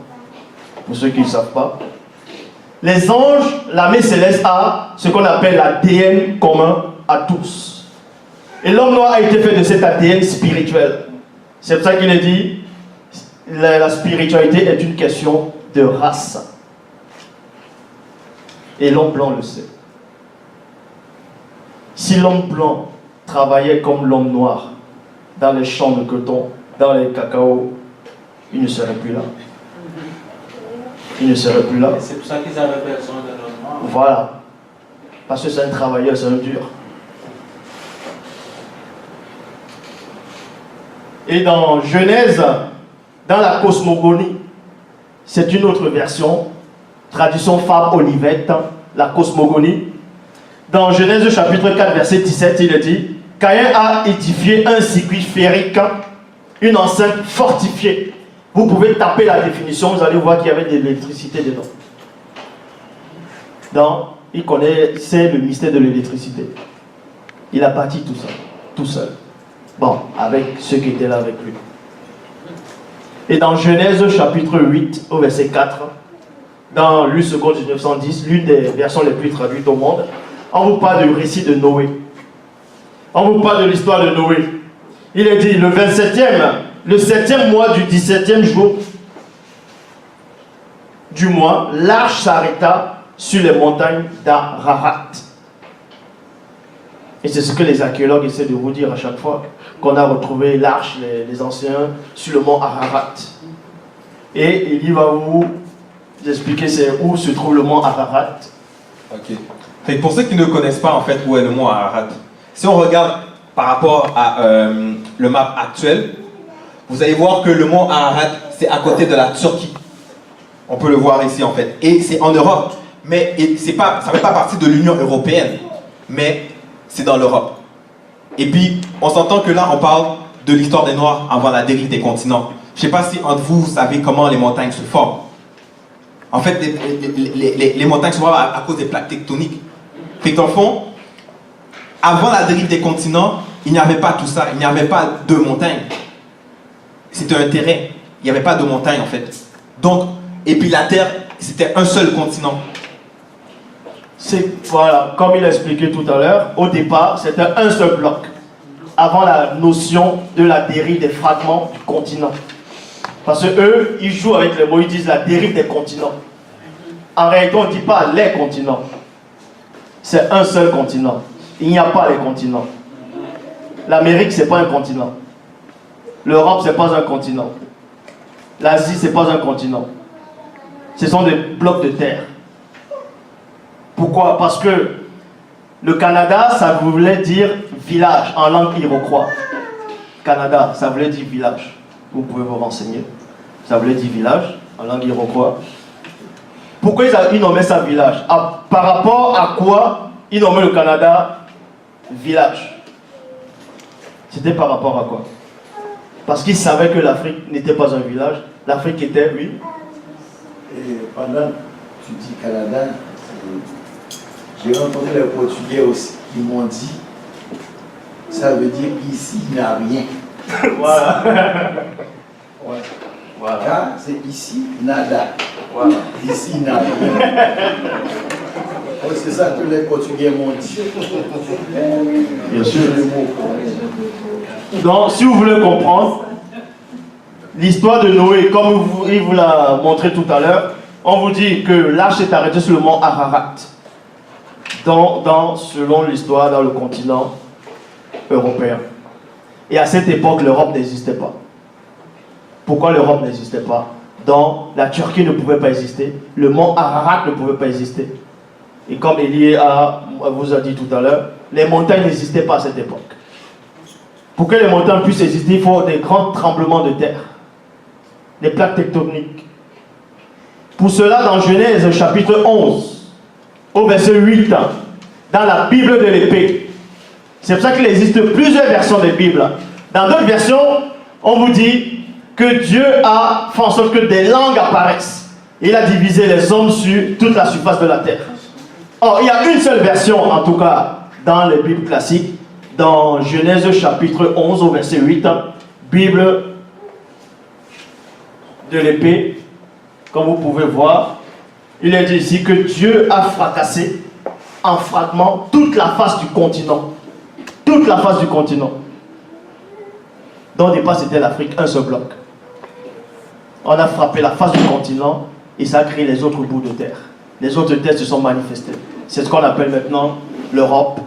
pour ceux qui ne savent pas. Les anges, l'armée céleste a ce qu'on appelle l'ADN commun à tous. Et l'homme noir a été fait de cet ADN spirituel. C'est pour ça qu'il est dit, la spiritualité est une question de race. Et l'homme blanc le sait. Si l'homme blanc travaillait comme l'homme noir, dans les champs de coton, dans les cacao, il ne serait plus là. Il ne serait plus là. C'est pour ça qu'ils avaient besoin de l'homme noir. Voilà. Parce que c'est un travailleur, c'est un dur. Et dans Genèse Dans la cosmogonie, c'est une autre version, traduction Fabre Olivette, la cosmogonie. Dans Genèse chapitre 4, verset 17, il est dit, Caïn a édifié un circuit sphérique, une enceinte fortifiée. Vous pouvez taper la définition, vous allez voir qu'il y avait de l'électricité dedans. Donc, il connaissait le mystère de l'électricité. Il a bâti tout ça, tout seul. Bon, avec ceux qui étaient là avec lui. Et dans Genèse chapitre 8, au verset 4, dans l'U seconde 1910, l'une des versions les plus traduites au monde, on vous parle du récit de Noé. On vous parle de l'histoire de Noé. Il est dit, le 7e mois du 17e jour du mois, l'arche s'arrêta sur les montagnes d'Ararat. Et c'est ce que les archéologues essaient de vous dire à chaque fois qu'on a retrouvé l'arche, les anciens, sur le mont Ararat. Et il va vous expliquer c'est où se trouve le mont Ararat. Ok. Fait que pour ceux qui ne connaissent pas en fait où est le mont Ararat, si on regarde par rapport à le map actuel, vous allez voir que le mont Ararat, c'est à côté de la Turquie. On peut le voir ici en fait. Et c'est en Europe. Mais ça ne fait pas partie de l'Union européenne. Mais c'est dans l'Europe. Et puis, on s'entend que là, on parle de l'histoire des Noirs avant la dérive des continents. Je ne sais pas si entre vous, vous savez comment les montagnes se forment. En fait, les montagnes se forment à cause des plaques tectoniques. Fait que dans le fond, avant la dérive des continents, il n'y avait pas tout ça. Il n'y avait pas de montagnes. C'était un terrain. Il n'y avait pas de montagnes, en fait. Donc, et puis la Terre, c'était un seul continent. Voilà, comme il a expliqué tout à l'heure, au départ, c'était un seul bloc. Avant la notion de la dérive des fragments du continent. Parce que eux, ils jouent avec les mots, ils disent la dérive des continents. En réalité, on ne dit pas les continents. C'est un seul continent. Il n'y a pas les continents. L'Amérique, ce n'est pas un continent. L'Europe, ce n'est pas un continent. L'Asie, ce n'est pas un continent. Ce sont des blocs de terre. Pourquoi? Parce que le Canada, ça voulait dire village en langue iroquois. Canada, ça voulait dire village. Vous pouvez vous renseigner. Ça voulait dire village en langue iroquois. Pourquoi ils nommaient ça village? Par rapport à quoi ils nommaient le Canada village? C'était par rapport à quoi? Parce qu'ils savaient que l'Afrique n'était pas un village. L'Afrique était, oui. Et pendant tu dis Canada, j'ai entendu les Portugais aussi qui m'ont dit, ça veut dire ici il n'y a rien. Voilà. Ouais. Voilà. Là, c'est ici, nada. Voilà. Ici, il n'y a rien. C'est ça que les Portugais m'ont dit. Bien sûr. Donc, si vous voulez comprendre l'histoire de Noé, comme il vous l'a montré tout à l'heure, on vous dit que l'arche est arrêtée sur le mont Ararat. Selon l'histoire, dans le continent européen. Et à cette époque, l'Europe n'existait pas. Pourquoi l'Europe n'existait pas? Donc, la Turquie ne pouvait pas exister. Le mont Ararat ne pouvait pas exister. Et comme Elie vous a dit tout à l'heure, les montagnes n'existaient pas à cette époque. Pour que les montagnes puissent exister, il faut des grands tremblements de terre. Des plaques tectoniques. Pour cela, dans Genèse chapitre 11, au verset 8, dans la Bible de l'épée, c'est pour ça qu'il existe plusieurs versions des Bibles. Dans d'autres versions, on vous dit que Dieu a fait en sorte que des langues apparaissent. Il a divisé les hommes sur toute la surface de la terre. Or, il y a une seule version, en tout cas, dans les Bibles classiques, dans Genèse chapitre 11 au verset 8, Bible de l'épée, comme vous pouvez voir, il est dit ici que Dieu a fracassé en fragments toute la face du continent. Toute la face du continent. Donc au départ c'était l'Afrique, un seul bloc. On a frappé la face du continent et ça a créé les autres bouts de terre. Les autres terres se sont manifestées. C'est ce qu'on appelle maintenant l'Europe,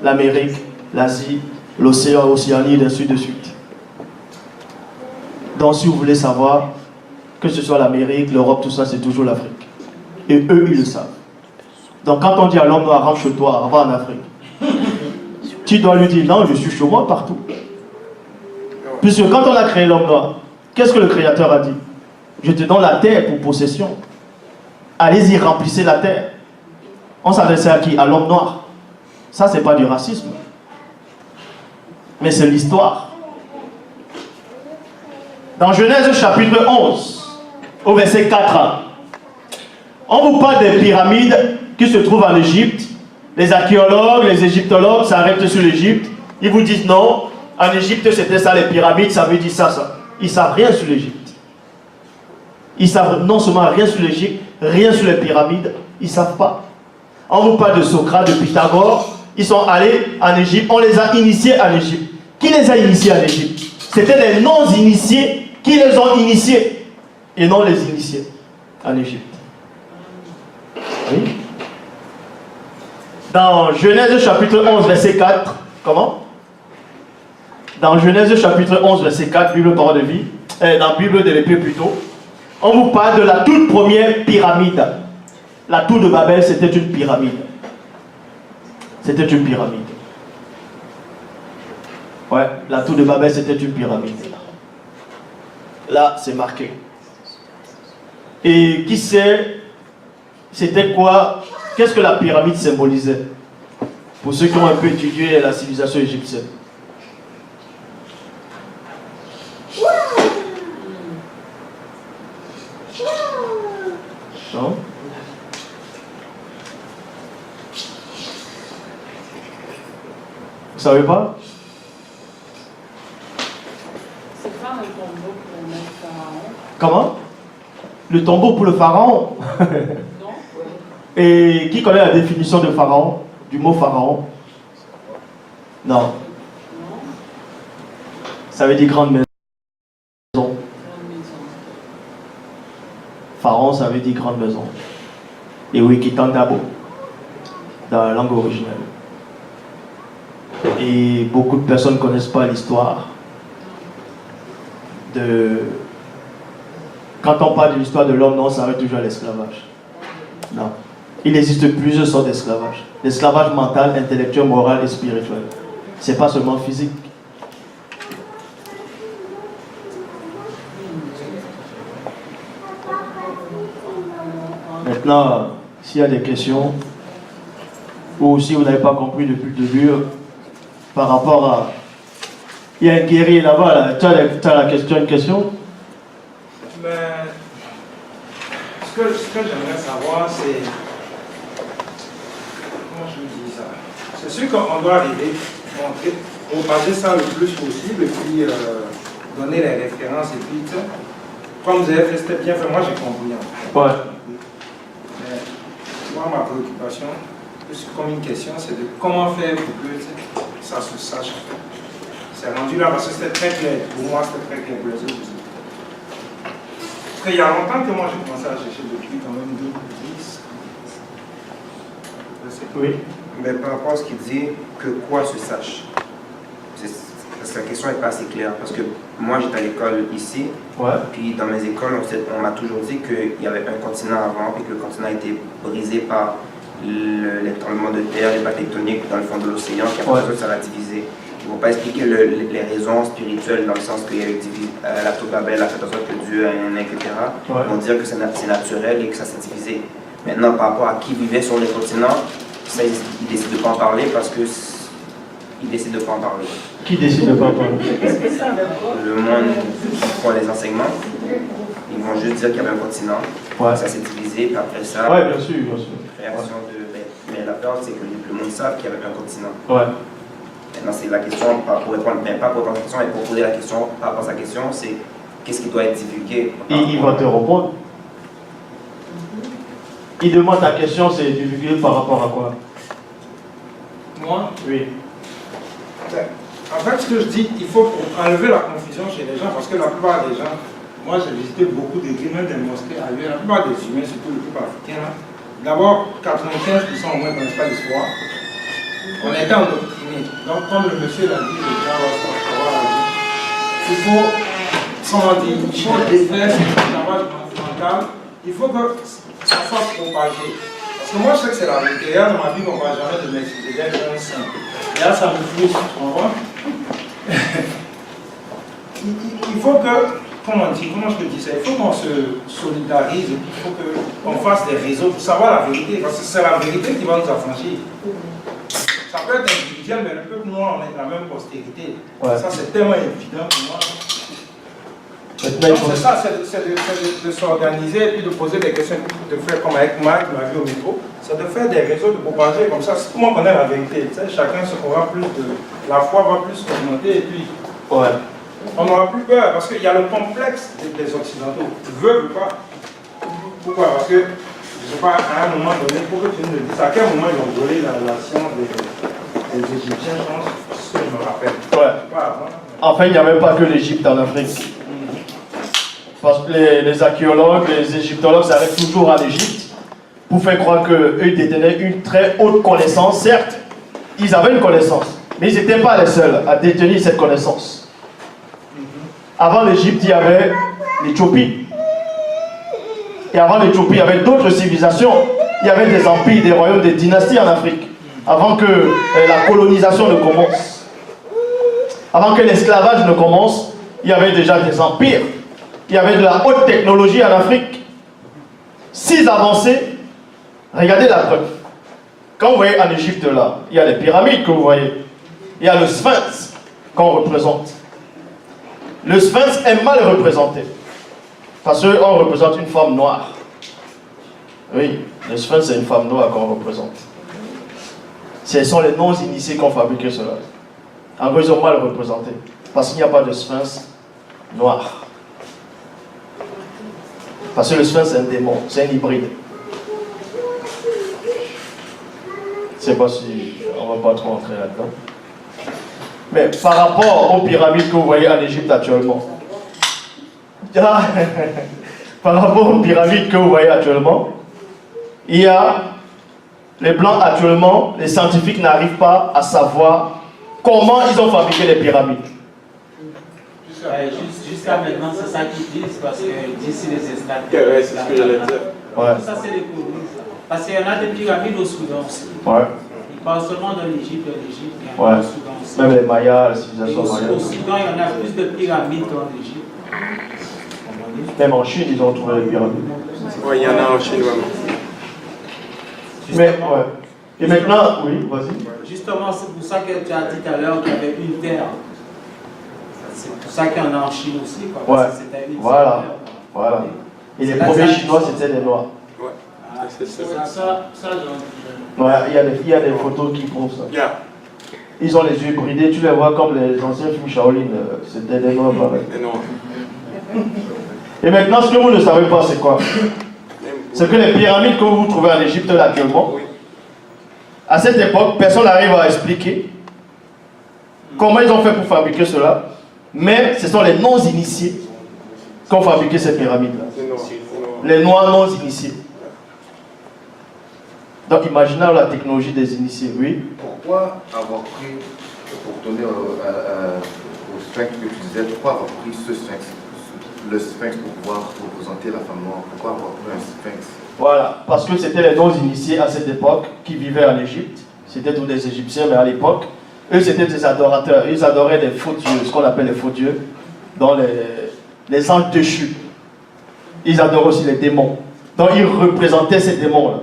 l'Amérique, l'Asie, l'océan, l'Océanie, et ainsi de suite. Donc si vous voulez savoir, que ce soit l'Amérique, l'Europe, tout ça, c'est toujours l'Afrique. Et eux, ils le savent. Donc quand on dit à l'homme noir, rentre chez toi, va en Afrique, tu dois lui dire, non, je suis chez moi partout. Puisque quand on a créé l'homme noir, Qu'est-ce que le Créateur a dit? Je te donne la terre pour possession. Allez-y, remplissez la terre. On s'adressait à qui? À l'homme noir. Ça, c'est pas du racisme. Mais c'est l'histoire. Dans Genèse chapitre 11, au verset 4, on vous parle des pyramides qui se trouvent en Égypte. Les archéologues, les égyptologues s'arrêtent sur l'Égypte. Ils vous disent non, en Égypte c'était ça les pyramides, ça veut dire ça, ça. Ils ne savent rien sur l'Égypte. Ils savent non seulement rien sur l'Égypte, rien sur les pyramides, ils ne savent pas. On vous parle de Socrate, de Pythagore, ils sont allés en Égypte, on les a initiés en Égypte. Qui les a initiés en Égypte? C'était les non-initiés qui les ont initiés, et non les initiés en Égypte. Oui. Dans Genèse chapitre 11, verset 4, comment? Dans Genèse chapitre 11, verset 4, Bible parole de vie, dans Bible de l'épée plutôt, on vous parle de la toute première pyramide. La tour de Babel, c'était une pyramide. C'était une pyramide. Ouais, la tour de Babel, c'était une pyramide. Là, c'est marqué. Et qui sait, c'était quoi? Qu'est-ce que la pyramide symbolisait? Pour ceux qui ont un peu étudié la civilisation égyptienne. Non? Vous savez pas? C'est pas un tombeau pour mettre pharaon. Comment? Le tombeau pour le pharaon? Non? Et qui connaît la définition de pharaon? Du mot pharaon? Non. Non? Ça veut dire grande maison. Grande maison. Pharaon, ça veut dire grande maison. Et Wikitandabo, dans la langue originale. Et beaucoup de personnes ne connaissent pas l'histoire de... Quand on parle de l'histoire de l'homme, non, ça s'arrête toujours à l'esclavage. Non. Il existe plusieurs sortes d'esclavage. L'esclavage mental, intellectuel, moral et spirituel. Ce n'est pas seulement physique. Maintenant, s'il y a des questions, ou si vous n'avez pas compris depuis le début, par rapport à... Il y a un guerrier là-bas, là. Tu as une question? Mais ce que j'aimerais savoir, c'est... Comment je vous dis ça? C'est sûr qu'on doit arriver, montrer, propager ça le plus possible, et puis donner les références, et puis, comme vous avez fait, c'était bien fait, moi j'ai compris. Ouais. Mais moi, ma préoccupation, plus comme une question, c'est de comment faire pour que ça se sache. C'est rendu là parce que c'était très clair. Pour moi, c'était très clair. Parce qu'il y a longtemps que moi j'ai commencé à chercher depuis quand même 2010. Oui. Mais par rapport à ce qu'il dit, que quoi se sache? Parce que la question n'est pas assez claire. Parce que moi j'étais à l'école ici, Ouais. puis dans mes écoles, on m'a toujours dit qu'il y avait un continent avant et que le continent a été brisé par les tremblements de terre, les plaques tectoniques dans le fond de l'océan, qui a fait que ça l'a divisé. Ils ne vont pas expliquer les raisons spirituelles dans le sens qu'il y a eu la tour de Babel a fait en sorte que Dieu a un etc. Ils vont dire que c'est naturel et que ça s'est divisé. Maintenant, par rapport à qui vivait sur les continents, ça, ils décident de ne pas en parler parce que ils décident de ne pas en parler. Qui décide de ne pas en parler? Le monde qui prend les enseignements, ils vont juste dire qu'il y avait un continent, ça s'est divisé, puis après ça, ouais, bien sûr, bien sûr. Réaction de... Mais la peur, c'est que le monde savent qu'il y avait un continent. Ouais. Maintenant, c'est la question, pour répondre, mais pas pour répondre à la question, mais pour poser la question par rapport à sa question, c'est qu'est-ce qui doit être divulgué? Et il va te répondre. Il demande ta question, c'est divulgué par rapport à quoi? Moi, Oui. en fait, ce que je dis, il faut enlever la confusion chez les gens parce que la plupart des gens, moi j'ai visité beaucoup d'églises, même des mosquées ailleurs, la plupart des humains, surtout le groupe africain, là, d'abord 95% au moins ne connaissent pas l'histoire. On était endoctrinés. Donc, comme le monsieur l'a dit, le gens va savoir, il faut, comment dire, il faut défaire ce esclavage mental, il faut que ça soit propagé. Parce que moi, je sais que c'est la vérité. Dans ma vie, on ne va jamais de m'excuser d'être un saint. Et là, ça me frustre, tu comprends? Il faut que comment je peux dire ça? Il faut qu'on se solidarise et puis il faut qu'on fasse des réseaux pour savoir la vérité, parce que c'est la vérité qui va nous affranchir. Ça peut être individuel, mais le peuple noir, on est de la même postérité. Ouais. Ça, c'est tellement évident pour moi. Maintenant, Donc, c'est ça, c'est de s'organiser et puis de poser des questions, de faire comme avec Marc qui m'a vu au micro, c'est de faire des réseaux, de propager comme ça. Tout le monde connaît la vérité. Tu sais, chacun se croira plus de. La foi va plus augmenter et puis. Ouais. On n'aura plus peur parce qu'il y a le complexe des Occidentaux. Tu veux ou pas. Pourquoi? Parce que, je ne sais pas, à un moment donné, pour que tu me le dises, à quel moment ils ont volé la science des Égyptiens, je pense, ce que je me rappelle. Ouais. Pas avant. Enfin, il n'y avait pas que l'Égypte en Afrique. Parce que les archéologues, les égyptologues s'arrêtent toujours à l'Égypte pour faire croire qu'eux détenaient une très haute connaissance. Certes, ils avaient une connaissance, mais ils n'étaient pas les seuls à détenir cette connaissance. Avant l'Égypte, il y avait l'Éthiopie. Et avant l'Éthiopie, il y avait d'autres civilisations. Il y avait des empires, des royaumes, des dynasties en Afrique. Avant que la colonisation ne commence. Avant que l'esclavage ne commence, il y avait déjà des empires. Il y avait de la haute technologie en Afrique. 6 avancées. Regardez la preuve. Quand vous voyez en Égypte là, il y a les pyramides que vous voyez. Il y a le sphinx qu'on représente. Le sphinx est mal représenté. Parce qu'on représente une femme noire. Oui, le sphinx c'est une femme noire qu'on représente. Ce sont les non-initiés qui ont fabriqué cela. En gros, ils ont mal représenté. Parce qu'il n'y a pas de sphinx noir. Parce que le sphinx c'est un démon, c'est un hybride. Je ne sais pas si on ne va pas trop entrer là-dedans. Mais par rapport aux pyramides que vous voyez en Égypte actuellement, par rapport aux pyramides que vous voyez actuellement, il y a les Blancs actuellement, les scientifiques n'arrivent pas à savoir comment ils ont fabriqué les pyramides. Jusqu'à maintenant, c'est ça qu'ils disent, parce que d'ici les esclaves. Ouais, c'est ce que j'allais dire. Ouais. Ça, c'est les colonies. Parce qu'il y en a des pyramides au Soudan aussi. Ouais. Ils parlent seulement de l'Égypte, il y en a Ouais. au Soudan aussi. Même les Mayas, les Et civilisations aussi, mayas. au Soudan, il y en a plus de pyramides qu'en Égypte. Même en Chine, ils ont trouvé les pyramides. Ouais, il y en a en Chine, vraiment. Mais, ouais. Et maintenant, oui, vas-y. Justement, c'est pour ça que tu as dit tout à l'heure qu'il y avait une terre. C'est pour ça qu'il y en a en Chine aussi. Quoi, Ouais. parce que c'était une Voilà. terre. Voilà. Et les C'est là premiers que ça- Chinois, c'était des Noirs. Ah, ça, Ouais, il y a des photos qui prouvent ça. Yeah. Ils ont les yeux bridés, tu les vois comme les anciens films Shaolin, c'était des Noirs pareil. Mais non. Et maintenant, ce que vous ne savez pas, c'est quoi? C'est que les pyramides que vous trouvez en Égypte là, actuellement, à cette époque, personne n'arrive à expliquer comment ils ont fait pour fabriquer cela, mais ce sont les non-initiés qui ont fabriqué ces pyramides-là. Les Noirs non-initiés. Donc imaginez la technologie des initiés, oui. Pourquoi avoir pris, pour donner au sphinx que tu disais, pourquoi avoir pris ce sphinx, le sphinx pour pouvoir représenter la femme noire? Pourquoi avoir pris un sphinx? Voilà, parce que c'était les non-initiés à cette époque qui vivaient en Égypte. C'était tous des Égyptiens, mais à l'époque, eux c'était des adorateurs. Ils adoraient des faux dieux, ce qu'on appelle les faux dieux, dans les anges déchus. Ils adoraient aussi les démons. Donc ils représentaient ces démons-là.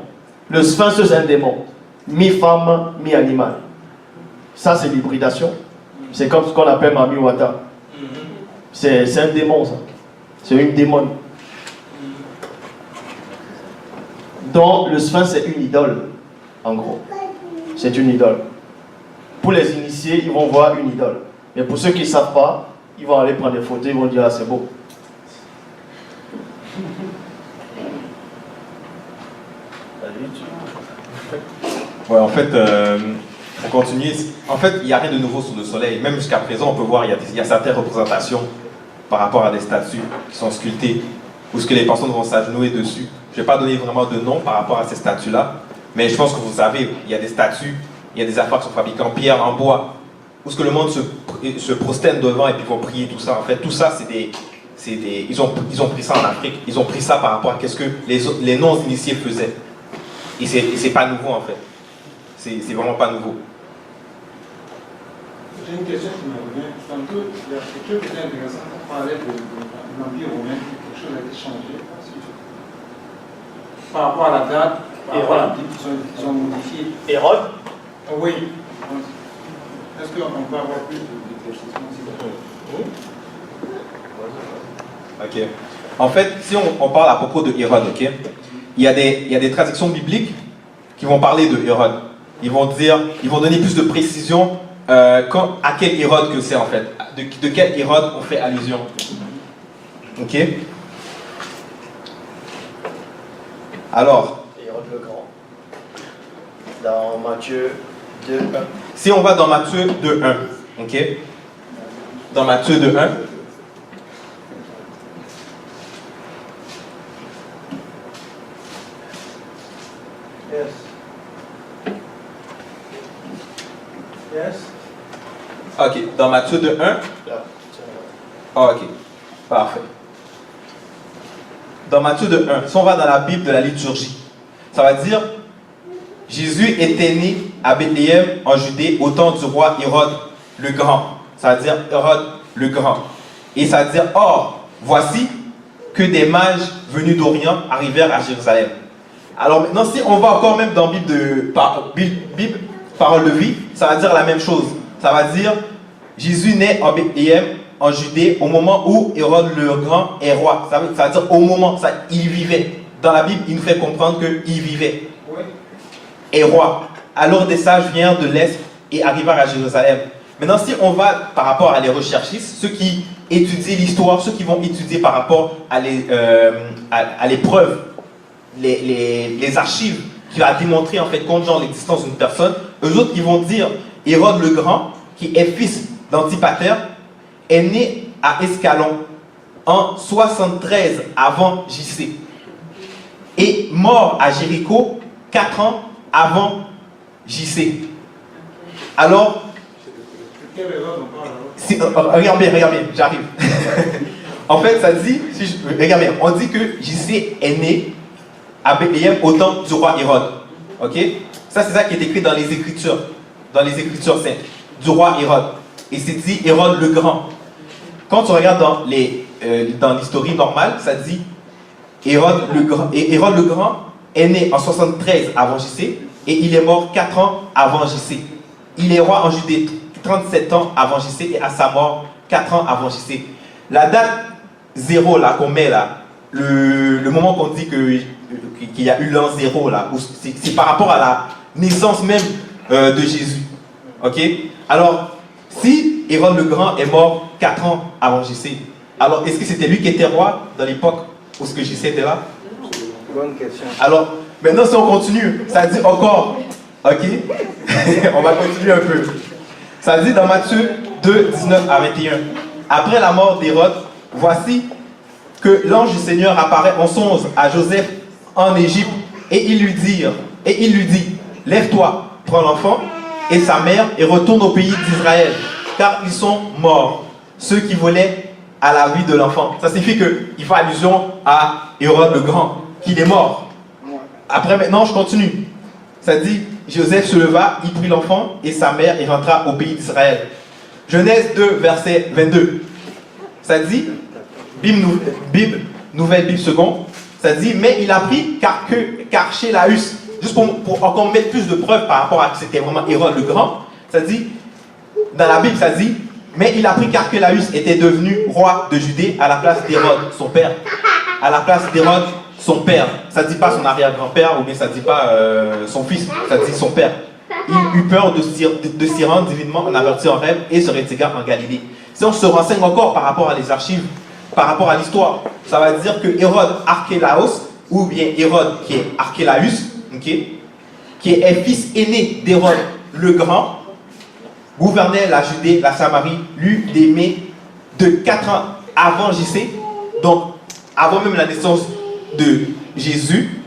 Le sphinx c'est un démon, mi-femme, mi-animal. Ça c'est l'hybridation. C'est comme ce qu'on appelle Mami Wata. C'est un démon ça. C'est une démone. Donc le sphinx c'est une idole, en gros. C'est une idole. Pour les initiés, ils vont voir une idole. Mais pour ceux qui ne savent pas, ils vont aller prendre des photos, ils vont dire ah c'est beau. Ouais, en fait, pour continuer, en fait, il n'y a rien de nouveau sous le soleil. Même jusqu'à présent, on peut voir, il y a certaines représentations par rapport à des statues qui sont sculptées, où ce que les personnes vont s'agenouiller dessus. Je ne vais pas donner vraiment de nom par rapport à ces statues-là, mais je pense que vous savez, il y a des statues, il y a des affaires qui sont fabriquées en pierre, en bois, où ce que le monde se prosterne devant et puis vont prier, tout ça. En fait, tout ça, ils ont pris ça en Afrique, ils ont pris ça par rapport à ce que les non-initiés faisaient. Et c'est pas nouveau, en fait. C'est vraiment pas nouveau. J'ai une question qui me revient. Tantôt, il y a quelque chose qui était intéressant. On parlait de l'Empire romain, quelque chose a été changé. Par rapport à la date, par rapport à la Bible, ils ont modifié. Hérode? Oui. Est-ce qu'on peut avoir plus d'éclaircissement s'il vous plaît? Ok. En fait, si on parle à propos de Hérode, ok, il y a des traductions bibliques qui vont parler de Hérode. Ils vont donner plus de précision à quel Hérode que c'est en fait. De quel Hérode on fait allusion. Ok. Alors. Hérode le Grand. Dans Matthieu 2:1. Si on va dans Matthieu 2:1, ok. Dans Matthieu 2:1. Yes. Yes. Ok, dans Matthieu 2:1. Ah, ok, parfait. Dans Matthieu 2:1, si on va dans la Bible de la liturgie, ça va dire Jésus était né à Bethléem en Judée au temps du roi Hérode le Grand. Ça veut dire Hérode le Grand. Et ça veut dire or, voici que des mages venus d'Orient arrivèrent à Jérusalem. Alors maintenant, si on va encore même dans Bible Parole de vie, ça va dire la même chose. Ça va dire Jésus naît en Bethléem en Judée au moment où Hérode le Grand est roi. Ça veut dire au moment, il vivait. Dans la Bible, il nous fait comprendre qu'il vivait. Oui. Et roi. Alors des sages vinrent de l'Est et arrivèrent à Jérusalem. Maintenant, si on va par rapport à les recherchistes, ceux qui étudient l'histoire, ceux qui vont étudier par rapport à les preuves, les archives qui va démontrer en fait compte genre l'existence d'une personne, eux autres qui vont dire Hérode le Grand, qui est fils d'Antipater, est né à Escalon en 73 avant JC et mort à Jéricho 4 ans avant JC. Alors, regarde bien, j'arrive. En fait, ça dit, regarde bien, on dit que JC est né à Bethléem au temps du roi Hérode. Ok? Ça, c'est ça qui est écrit dans les Écritures saintes, du roi Hérode. Et c'est dit Hérode le Grand. Quand tu regardes dans l'histoire normale, ça dit Hérode le Grand est né en 73 avant JC et il est mort 4 ans avant JC. Il est roi en Judée 37 ans avant JC et à sa mort 4 ans avant JC. La date 0 là qu'on met là, le moment qu'on dit qu'il y a eu l'an 0 là, c'est par rapport à la naissance même de Jésus. Ok? Alors, si Hérode le Grand est mort 4 ans avant JC, alors est-ce que c'était lui qui était roi dans l'époque où ce que JC était là? Bonne question. Alors, maintenant si on continue, ça dit encore, ok? On va continuer un peu. Ça dit dans Matthieu 2, 19 à 21. Après la mort d'Hérode, voici que l'ange du Seigneur apparaît en songe à Joseph en Égypte et il lui dit, lève-toi, prends l'enfant et sa mère et retourne au pays d'Israël, car ils sont morts, ceux qui voulaient à la vie de l'enfant. Ça signifie qu'il fait allusion à Hérode le Grand, qu'il est mort. Après maintenant, je continue. Ça dit, Joseph se leva, il prit l'enfant et sa mère et rentra au pays d'Israël. Genèse 2, verset 22. Ça dit, Bible, nouvelle Bible seconde, ça dit, mais il a pris Archélaüs, juste pour encore mettre plus de preuves par rapport à que c'était vraiment Hérode le Grand, ça dit, dans la Bible, ça dit, mais il a pris qu'Archélaüs était devenu roi de Judée à la place d'Hérode, son père. À la place d'Hérode, son père. Ça ne dit pas son arrière-grand-père, ou bien ça ne dit pas son fils, ça dit son père. Il eut peur de s'y rendre divinement en averti en rêve et se retira en Galilée. Si on se renseigne encore par rapport à les archives, par rapport à l'histoire, ça va dire que Hérode Archélaos, ou bien Hérode qui est Archélaüs, okay, qui est fils aîné d'Hérode le Grand, gouvernait la Judée, la Samarie, l'eut d'aimer de 4 ans avant JC, donc avant même la naissance de Jésus,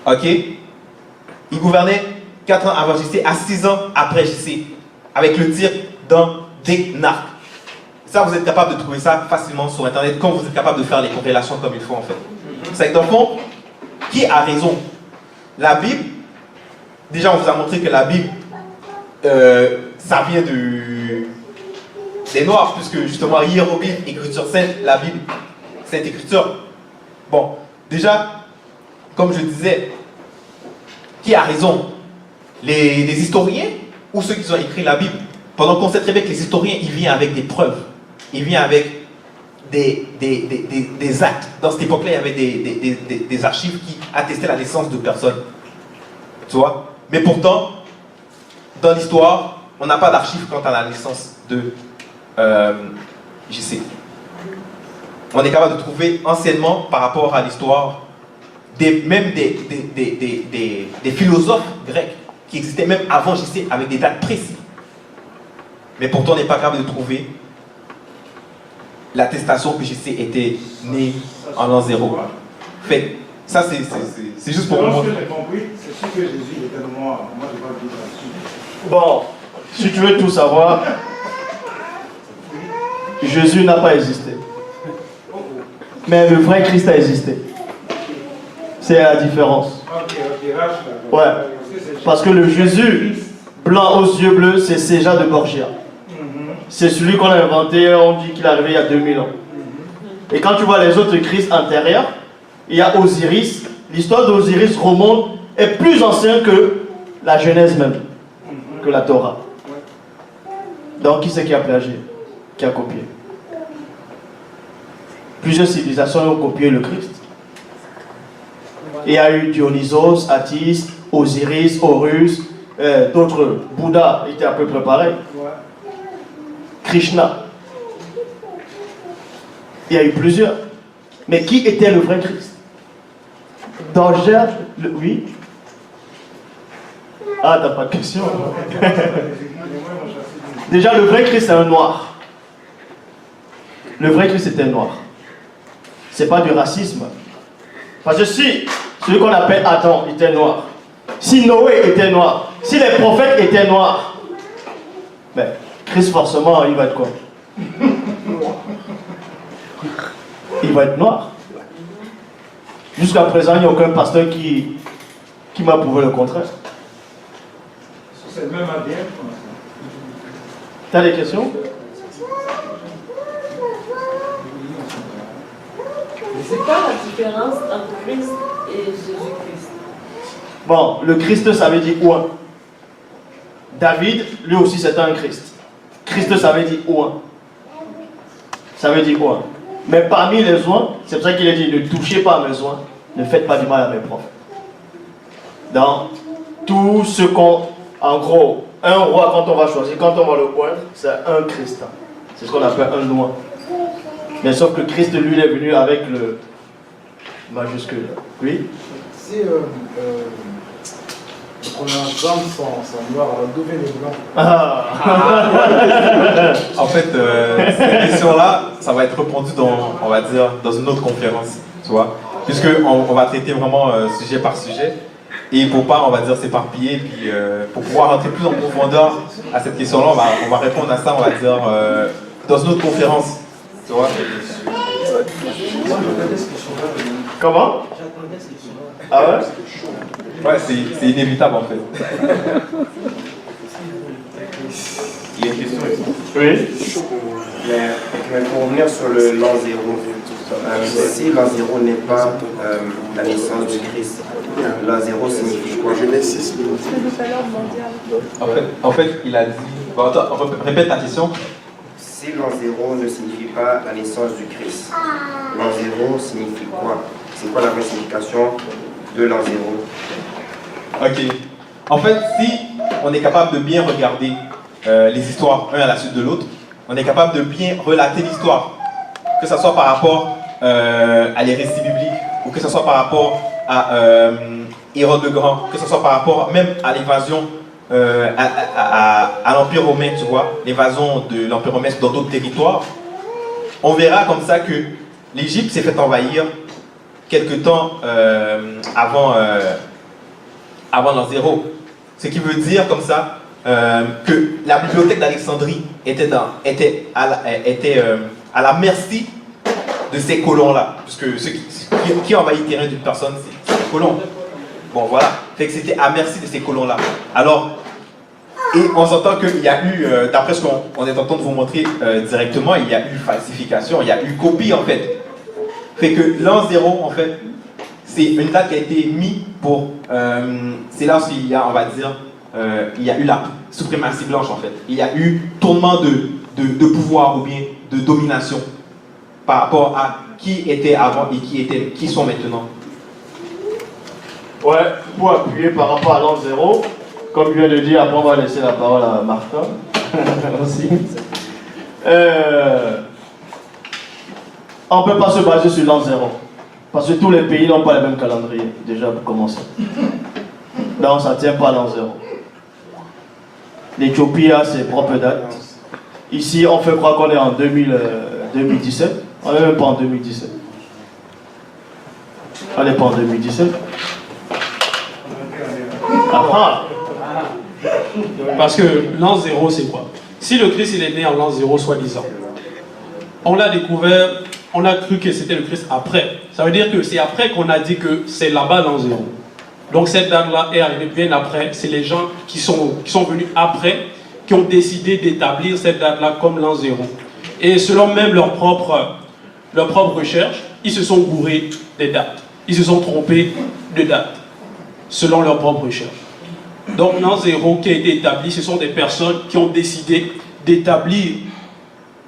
ok, il gouvernait 4 ans avant JC, à 6 ans après JC, avec le tir dans Décnarque. Ça, vous êtes capable de trouver ça facilement sur Internet, quand vous êtes capable de faire les corrélations comme il faut en fait. C'est que dans le fond, qui a raison? La Bible, déjà on vous a montré que la Bible, ça vient des Noirs, puisque justement, hiéroglyphe, écriture sainte, la Bible, sainte écriture. Bon, déjà, comme je disais, qui a raison? Les historiens ou ceux qui ont écrit la Bible? Pendant qu'on sait très bien que les historiens, ils viennent avec des preuves, ils viennent avec des actes. Dans cette époque-là, il y avait des archives qui attestaient la naissance de personnes. Tu vois? Mais pourtant, dans l'histoire, on n'a pas d'archives quant à la naissance de JC. On est capable de trouver anciennement, par rapport à l'histoire, même des philosophes grecs qui existaient même avant JC avec des dates précises. Mais pourtant, on n'est pas capable de trouver l'attestation que JC était né en l'an 0. Fait, ça, c'est juste pour moi. moi. Ce que j'ai compris, c'est sûr que Jésus était noir. Moi, je ne vais pas dire là-dessus. Bon, si tu veux tout savoir, Jésus n'a pas existé. Mais le vrai Christ a existé. C'est la différence. Ok, là, je suis d'accord. Ouais. Parce que le Jésus blanc aux yeux bleus, c'est César de Borgia. C'est celui qu'on a inventé, on dit qu'il est arrivé il y a 2000 ans. Et quand tu vois les autres Christ antérieurs, il y a Osiris. L'histoire d'Osiris remonte, est plus ancienne que la Genèse même, que la Torah. Donc qui c'est qui a plagié? Qui a copié? Plusieurs civilisations ont copié le Christ. Il y a eu Dionysos, Attis, Osiris, Horus, d'autres. Bouddha était à peu près pareil. Krishna. Il y a eu plusieurs. Mais qui était le vrai Christ? Dans Genèse, oui. Ah, t'as pas de question. Déjà, le vrai Christ, c'est un noir. Le vrai Christ, c'était un noir. C'est pas du racisme. Parce que si celui qu'on appelle Adam était noir, si Noé était noir, si les prophètes étaient noirs, ben, Christ, forcément, il va être quoi? Il va être noir. Jusqu'à présent, il n'y a aucun pasteur qui m'a prouvé le contraire. C'est le même ADN. T'as des questions? C'est quoi la différence entre Christ et Jésus-Christ? Bon, le Christ, ça veut dire ouin. David, lui aussi, c'était un Christ. Christ, ça veut dire ouin. Ça veut dire ouin. Mais parmi les oins, c'est pour ça qu'il a dit, ne touchez pas à mes oins, ne faites pas du mal à mes prophètes. Dans tout ce qu'on, en gros, un roi, quand on va choisir, quand on va le oindre, c'est un Christ. C'est ce qu'on appelle un oint. Mais sauf que Christ, lui, il est venu avec le majuscule. Oui? Si on a un blanc sans noir, alors d'où vient les blancs? En fait, cette question-là, ça va être répondu dans, on va dire, dans une autre conférence, tu vois, puisque on va traiter vraiment sujet par sujet, et pour pas, on va dire, s'éparpiller, puis pour pouvoir rentrer plus en profondeur à cette question-là, on va répondre à ça, on va dire, dans une autre conférence, tu vois. Comment? Ah ouais? Ouais, c'est inévitable en fait. Il y a une question ici. Oui. Mais pour revenir sur l'an 0, si l'an 0 n'est pas la naissance du Christ, l'an 0 signifie quoi? En fait, il a dit... Bon, attends, répète ta question. Si l'an 0 ne signifie pas la naissance du Christ, l'an 0 signifie quoi? C'est quoi la vraie signification de l'an 0? Ok. En fait, si on est capable de bien regarder les histoires, un à la suite de l'autre, on est capable de bien relater l'histoire. Que ce soit par rapport à les récits bibliques, ou que ce soit par rapport à Hérode le Grand, que ce soit par rapport même à l'évasion à l'Empire romain, tu vois, l'évasion de l'Empire romain dans d'autres territoires, on verra comme ça que l'Égypte s'est fait envahir quelque temps avant l'an 0. Ce qui veut dire comme ça que la bibliothèque d'Alexandrie était à la merci de ces colons-là. Puisque qui envahit le terrain d'une personne, c'est les colons. Bon, voilà. Fait que c'était à merci de ces colons-là. Alors, Et on s'entend qu'il y a eu, d'après ce qu'on est en train de vous montrer directement, il y a eu falsification, il y a eu copie en fait. Fait que l'an 0, en fait, c'est une date qui a été mise pour... c'est là où il y a, on va dire, il y a eu la suprématie blanche en fait. Il y a eu tournement de pouvoir ou bien de domination par rapport à qui était avant et qui sont maintenant. Ouais, pour appuyer par rapport à l'an 0, comme je viens de dire, après on va laisser la parole à Martin aussi. On ne peut pas se baser sur l'an 0. Parce que tous les pays n'ont pas le même calendrier, déjà pour commencer. Donc ça ne tient pas à l'an 0. L'Éthiopie a ses propres dates. Ici, on fait croire qu'on est en 2017. On n'est même pas en 2017. On n'est pas en 2017. Ah. Parce que l'an 0, c'est quoi? Si le Christ il est né en l'an 0, soi-disant, on l'a découvert, on a cru que c'était le Christ après. Ça veut dire que c'est après qu'on a dit que c'est là-bas l'an 0. Donc cette date-là est arrivée bien après. C'est les gens qui sont venus après qui ont décidé d'établir cette date-là comme l'an 0. Et selon même leur propre recherche, ils se sont gourés des dates. Ils se sont trompés de dates, selon leur propre recherche. Donc l'an 0 qui a été établi, ce sont des personnes qui ont décidé d'établir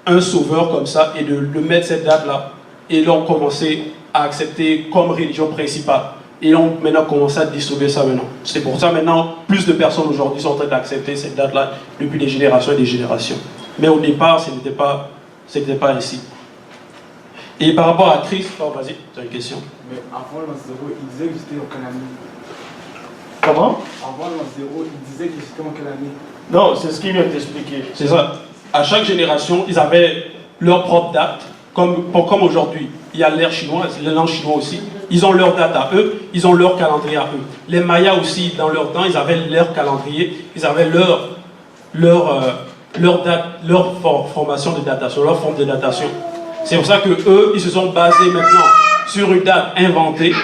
un sauveur comme ça et de mettre cette date-là. Et ils ont commencé à accepter comme religion principale. Et on maintenant commencé à distribuer ça maintenant. C'est pour ça maintenant, plus de personnes aujourd'hui sont en train d'accepter cette date-là depuis des générations et des générations. Mais au départ, ce n'était pas ainsi. Et par rapport à Christ, oh, vas-y, tu as une question. Mais avant l'an 0, il disait que c'était en quelle année? Comment? Avant l'an 0, il disait que c'était en quelle année? Non, c'est ce qu'il vient d'expliquer. C'est ça. À chaque génération, ils avaient leur propre date. Comme aujourd'hui, il y a l'ère chinoise, l'an chinois aussi. Ils ont leur date à eux, ils ont leur calendrier à eux. Les Mayas aussi, dans leur temps, ils avaient leur calendrier, ils avaient leur date, leur formation de datation, leur forme de datation. C'est pour ça que eux, ils se sont basés maintenant sur une date inventée.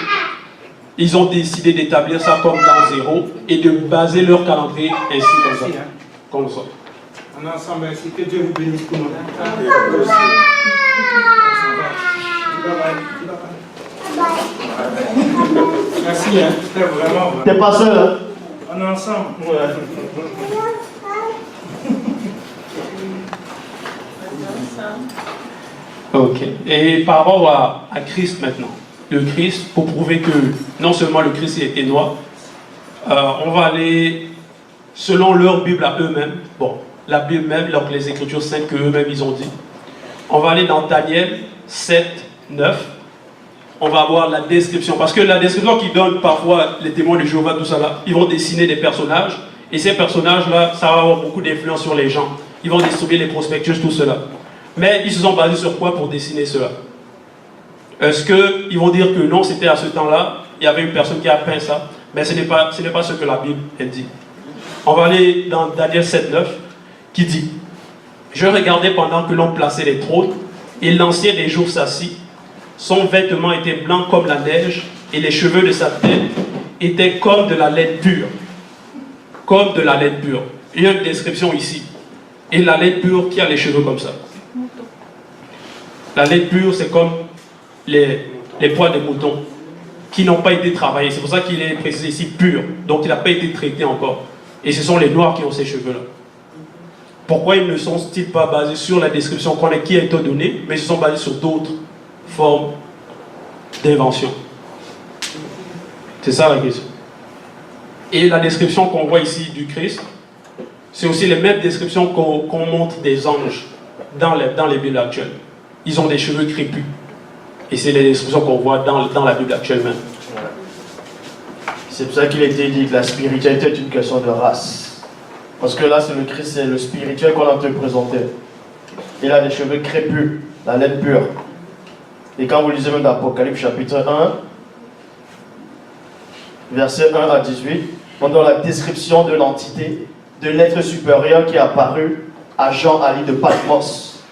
Ils ont décidé d'établir ça comme l'an 0 et de baser leur calendrier ainsi comme ça. Comme ça. On est ensemble, merci, que Dieu vous bénisse pour nous. Merci, hein. C'était vraiment. T'es pas seul, hein? On est ensemble. Ouais. Ok. Et par rapport à Christ maintenant, le Christ, pour prouver que non seulement le Christ était noir, on va aller selon leur Bible à eux-mêmes. Bon, la Bible même, donc les Écritures saintes que eux-mêmes ils ont dit. On va aller dans Daniel 7, 9. On va voir la description. Parce que la description qu'ils donnent parfois, les témoins de Jéhovah, tout ça là, ils vont dessiner des personnages. Et ces personnages-là, ça va avoir beaucoup d'influence sur les gens. Ils vont distribuer les prospectus, tout cela. Mais ils se sont basés sur quoi pour dessiner cela? Est-ce qu'ils vont dire que non, c'était à ce temps-là, il y avait une personne qui a peint ça? Mais ce n'est pas ce que la Bible elle dit. On va aller dans Daniel 7, 9, qui dit: Je regardais pendant que l'on plaçait les trônes, et l'ancien des jours s'assit. Son vêtement était blanc comme la neige, et les cheveux de sa tête étaient comme de la laine pure. Comme de la laine pure. Il y a une description ici. Et la laine pure qui a les cheveux comme ça. La laine pure, c'est comme les poils des moutons qui n'ont pas été travaillés. C'est pour ça qu'il est précisé ici pur. Donc il n'a pas été traité encore. Et ce sont les noirs qui ont ces cheveux-là. Pourquoi ils ne sont-ils pas basés sur la description qui a été donnée, mais ils se sont basés sur d'autres formes d'invention? C'est ça la question. Et la description qu'on voit ici du Christ, c'est aussi les mêmes descriptions qu'on montre des anges dans les Bibles actuelles. Ils ont des cheveux crépus. Et c'est les descriptions qu'on voit dans la Bible actuelle même. C'est pour ça qu'il a été dit que la spiritualité est une question de race. Parce que là, c'est le Christ, c'est le spirituel qu'on a te présenté. Il a des cheveux crépus, la laine pure. Et quand vous lisez même d'Apocalypse chapitre 1, verset 1 à 18, on donne la description de l'entité, de l'être supérieur qui est apparu à Jean Ali de Patmos.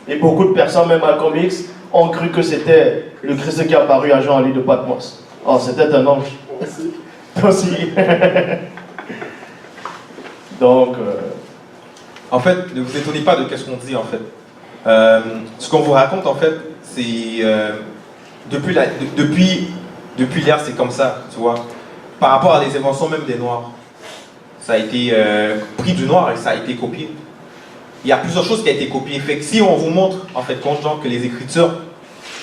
Et beaucoup de personnes, même Malcolm X, ont cru que c'était le Christ qui est apparu à Jean Ali de Patmos. Oh, c'était un ange. Aussi. Donc, en fait, ne vous étonnez pas de ce qu'on dit, en fait. Ce qu'on vous raconte, en fait, c'est... depuis l'ère, c'est comme ça, tu vois. Par rapport à les inventions même des Noirs. Ça a été pris du Noir et ça a été copié. Il y a plusieurs choses qui ont été copiées. Fait que si on vous montre, en fait, genre, que les écritures,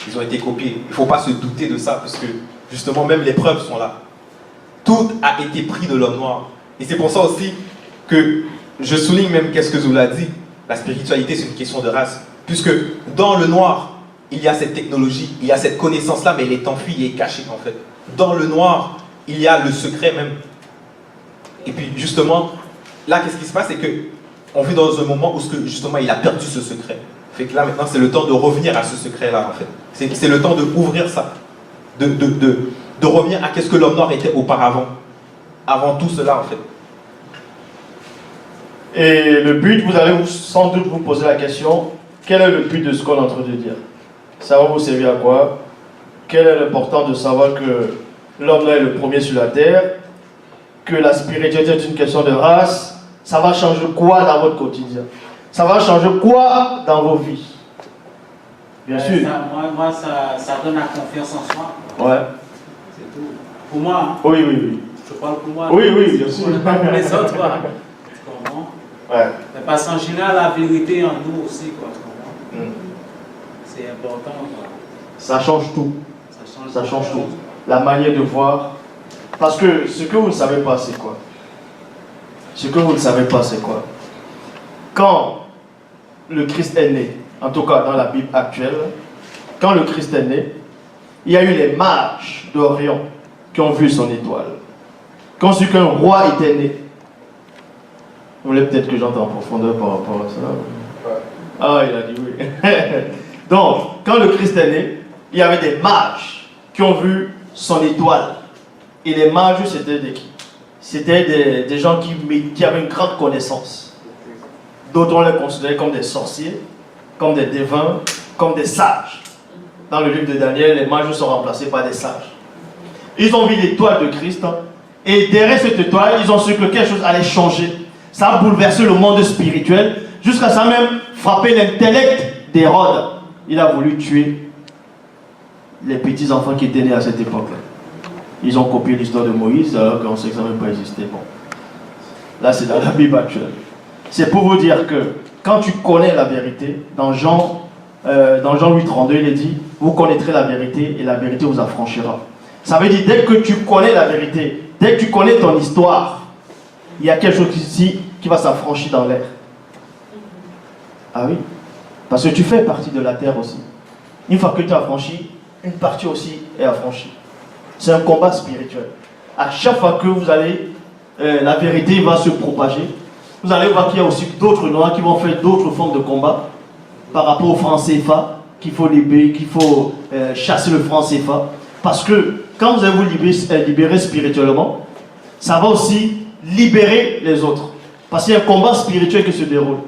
ils ont été copiés, il ne faut pas se douter de ça, parce que, justement, même les preuves sont là. Tout a été pris de l'homme noir. Et c'est pour ça aussi que je souligne même qu'est-ce que Zoula dit. La spiritualité, c'est une question de race. Puisque dans le noir, il y a cette technologie, il y a cette connaissance-là, mais elle est enfuie, elle est cachée, en fait. Dans le noir, il y a le secret même. Et puis, justement, là, qu'est-ce qui se passe? C'est qu'on vit dans un moment où, justement, il a perdu ce secret. Fait que là, maintenant, c'est le temps de revenir à ce secret-là, en fait. C'est le temps d'ouvrir ça. De revenir à qu'est-ce que l'homme noir était auparavant. Avant tout cela, en fait. Et le but, vous allez sans doute vous poser la question, quel est le but de ce qu'on est en train de dire? Ça va vous servir à quoi? Quel est l'importance de savoir que l'homme là est le premier sur la terre? Que la spiritualité est une question de race? Ça va changer quoi dans votre quotidien? Ça va changer quoi dans vos vies? Bien sûr. Moi, ça donne la confiance en soi. Ouais. C'est tout. Pour moi. Hein. Oui, oui, oui. Je parle pour moi. Oui, oui, bien sûr. Pas pour les autres. Quoi. Ouais. Mais parce qu'en général, la vérité en nous aussi. Quoi. C'est important. Quoi. Ça change tout. Ça change tout. La manière de voir. Parce que ce que vous ne savez pas, c'est quoi? Ce que vous ne savez pas, c'est quoi? Quand le Christ est né, en tout cas dans la Bible actuelle, quand le Christ est né, il y a eu les mages d'Orient qui ont vu son étoile. Quand c'est qu'un roi était né, vous voulez peut-être que j'entre en profondeur par rapport à ça? Ah, il a dit oui. Donc, quand le Christ est né, il y avait des mages qui ont vu son étoile. Et les mages, c'était des qui? C'était des gens qui avaient une grande connaissance. D'autres, on les considérait comme des sorciers, comme des devins, comme des sages. Dans le livre de Daniel, les mages sont remplacés par des sages. Ils ont vu l'étoile de Christ, et derrière cette étoile, ils ont su que quelque chose allait changer. Ça a bouleversé le monde spirituel, jusqu'à ça même frapper l'intellect d'Hérode. Il a voulu tuer les petits enfants qui étaient nés à cette époque-là. Ils ont copié l'histoire de Moïse, alors qu'on sait que ça n'avait pas existé. Bon. Là, c'est dans la Bible actuelle. C'est pour vous dire que quand tu connais la vérité, dans Jean 8,32, il est dit, vous connaîtrez la vérité et la vérité vous affranchira. Ça veut dire, dès que tu connais la vérité, dès que tu connais ton histoire, il y a quelque chose ici qui va s'affranchir dans l'air. Ah oui, parce que tu fais partie de la terre aussi. Une fois que tu as affranchi, une partie aussi est affranchie. C'est un combat spirituel. À chaque fois que vous allez, la vérité va se propager. Vous allez voir qu'il y a aussi d'autres noirs qui vont faire d'autres formes de combat par rapport au franc CFA, qu'il faut libérer, qu'il faut chasser le franc CFA. Parce que quand vous allez vous libérer spirituellement, ça va aussi libérer les autres. Parce qu'il y a un combat spirituel qui se déroule.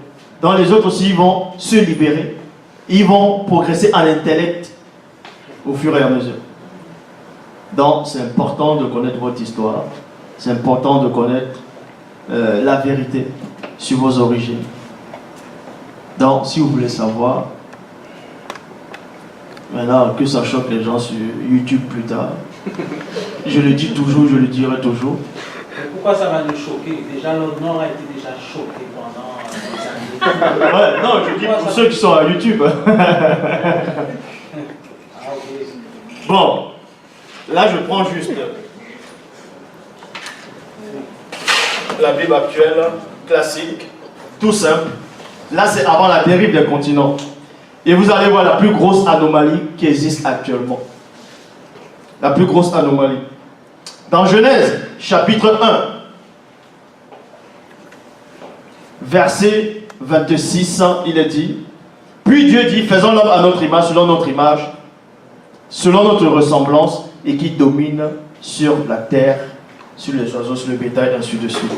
Donc les autres aussi, ils vont se libérer. Ils vont progresser en intellect au fur et à mesure. Donc c'est important de connaître votre histoire. C'est important de connaître la vérité sur vos origines. Donc si vous voulez savoir, maintenant que ça choque les gens sur YouTube plus tard, je le dis toujours, je le dirai toujours. Mais pourquoi ça va nous choquer? Déjà l'homme noir a été déjà choqué pendant des années. Ouais, non, je dis pour ceux qui sont à YouTube. Bon, là je prends juste la Bible actuelle, classique, tout simple. Là c'est avant la dérive des continents. Et vous allez voir la plus grosse anomalie qui existe actuellement. La plus grosse anomalie. Dans Genèse, chapitre 1, verset 26, il est dit, puis Dieu dit, faisons l'homme à notre image, selon notre ressemblance, et qui domine sur la terre, sur les oiseaux, sur le bétail, ainsi de suite.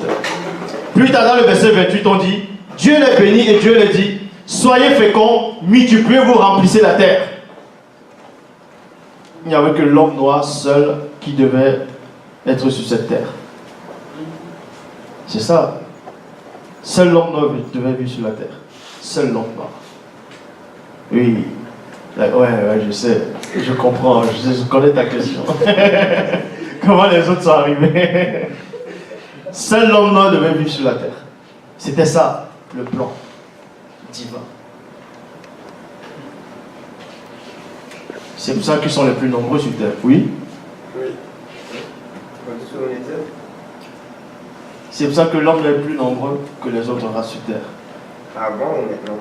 Plus tard dans le verset 28, on dit, Dieu les bénit et Dieu les dit, soyez féconds, multipliez-vous, remplissez la terre. Il n'y avait que l'homme noir seul qui devait être sur cette terre. C'est ça. Seul l'homme noir devait vivre sur la terre. Seul l'homme noir. Oui. Ouais, je sais. Je comprends. Je connais ta question. Comment les autres sont arrivés? Seul l'homme noir devait vivre sur la terre. C'était ça, le plan divin. C'est pour ça qu'ils sont les plus nombreux sur terre. Oui? Oui. C'est pour ça que l'homme est plus nombreux que les autres races sur terre. Avant ou maintenant?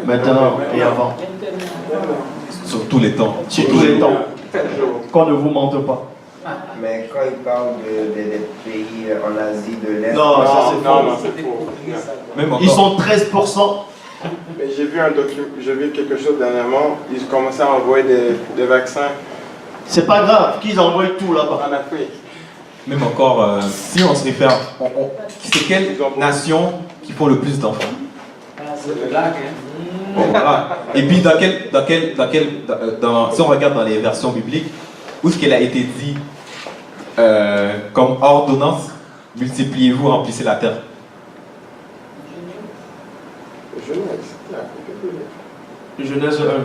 Maintenant et avant. Sur tous les temps. Sur tous les temps. Qu'on ne vous mente pas. Mais quand il parle des pays en Asie de l'Est... Non, ça c'est faux. Non, c'est faux. Même encore. Ils sont 13%. Mais j'ai vu quelque chose dernièrement, ils commençaient à envoyer des vaccins C'est pas grave, qu'ils envoient tout là-bas. en Afrique. Même encore, si on se réfère, c'est quelle nation qui font le plus d'enfants? C'est le lac, hein. Bon, voilà. Et puis, si on regarde dans les versions bibliques, où est-ce qu'elle a été dit comme ordonnance, multipliez-vous, remplissez la terre? Genèse 1, 28.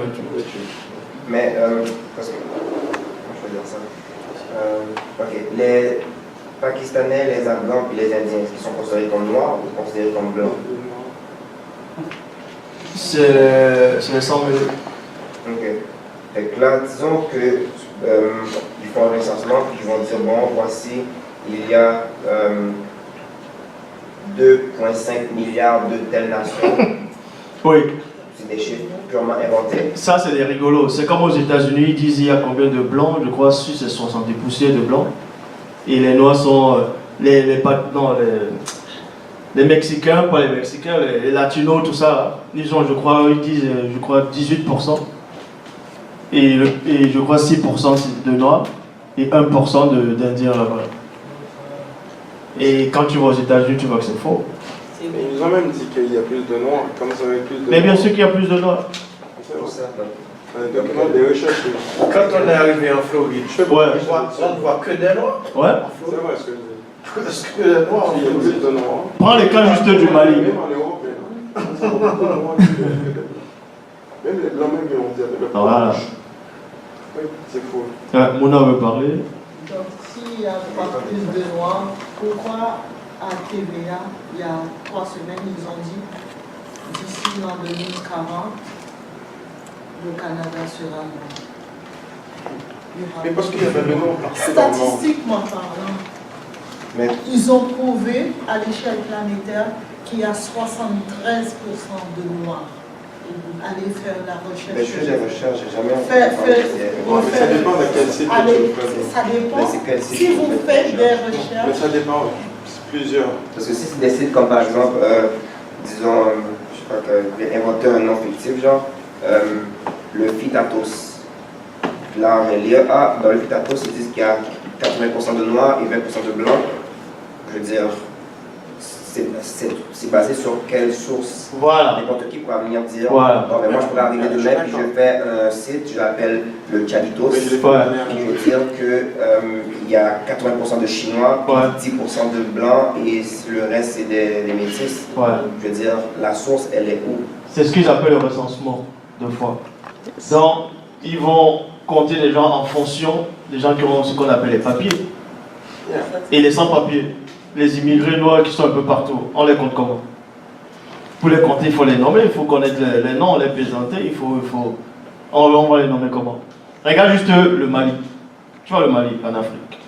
Mais, parce que... Comment je peux dire ça? Ok. Les Pakistanais, les Afghans et les Indiens, est-ce qu'ils sont considérés comme noirs ou considérés comme blancs? C'est les 100 000. Ok. Fait que là, disons que ils font un recensement et ils vont dire, bon, voici, il y a 2,5 milliards de telles nations. Oui. C'est des chiffres purement inventés. Ça, c'est des rigolos. C'est comme aux États-Unis, ils disent il y a combien de blancs? Je crois que c'est 70 poussières de blancs. Et les noirs sont les Mexicains, pas les Mexicains, les Latinos, tout ça. Ils ont, ils disent 18%. Et je crois 6% de noirs et 1% d'Indiens là-bas. Et quand tu vas aux États-Unis, tu vois que c'est faux. Mais ils nous ont même dit qu'il y a plus de noirs, comme ça avait plus de Mais bien sûr qu'il y a plus de noirs. C'est pour ça. Un document des recherches. Quand on est arrivé en Floride, on ne voit que des noirs. Ouais. C'est vrai ce que je dis. Parce que les noirs, Il y a plus de noirs. Prends le cas juste du Mali. Même en Europe, même les blancs, même ils ont dit avec le Voilà. Oui, c'est faux. Mouna veut parler. Donc, s'il n'y a pas plus de noirs, pourquoi à TVA, il y a 3 semaines, ils ont dit d'ici l'an 2040, le Canada sera noir? Mais parce qu'il y avait le nom partout dans le monde. Statistiquement parlant, mais ils ont prouvé à l'échelle planétaire qu'il y a 73% de noirs. Allez faire la recherche. Mais je fais des recherches, j'ai jamais Mais ça dépend de quel site que tu fais. Ça dépend. Si vous faites des recherches. Mais ça dépend, c'est plusieurs. Parce que si c'est des sites comme par exemple, disons, je sais pas, que j'ai inventé un nom fictif, genre, le Phytatos. Là, on va lire, dans le Phytatos, ils disent qu'il y a 80% de noirs et 20% de blancs. Je veux dire, c'est basé sur quelle source? Voilà. N'importe qui pourra venir dire, voilà. Bon, mais moi je pourrais arriver demain puis je fais un site, je l'appelle le Chaditos, puis je veux dire qu'il y a 80% de Chinois, puis 10% de Blancs et le reste c'est des métis. Je veux dire, la source elle est où? C'est ce qu'ils appellent le recensement, deux fois. Donc, ils vont compter les gens en fonction des gens qui ont ce qu'on appelle les papiers. Et les sans-papiers. Les immigrés noirs qui sont un peu partout, on les compte comment? Pour les compter, il faut les nommer, il faut connaître les noms, les présenter, on va les nommer comment? Regarde juste le Mali. Tu vois le Mali en Afrique.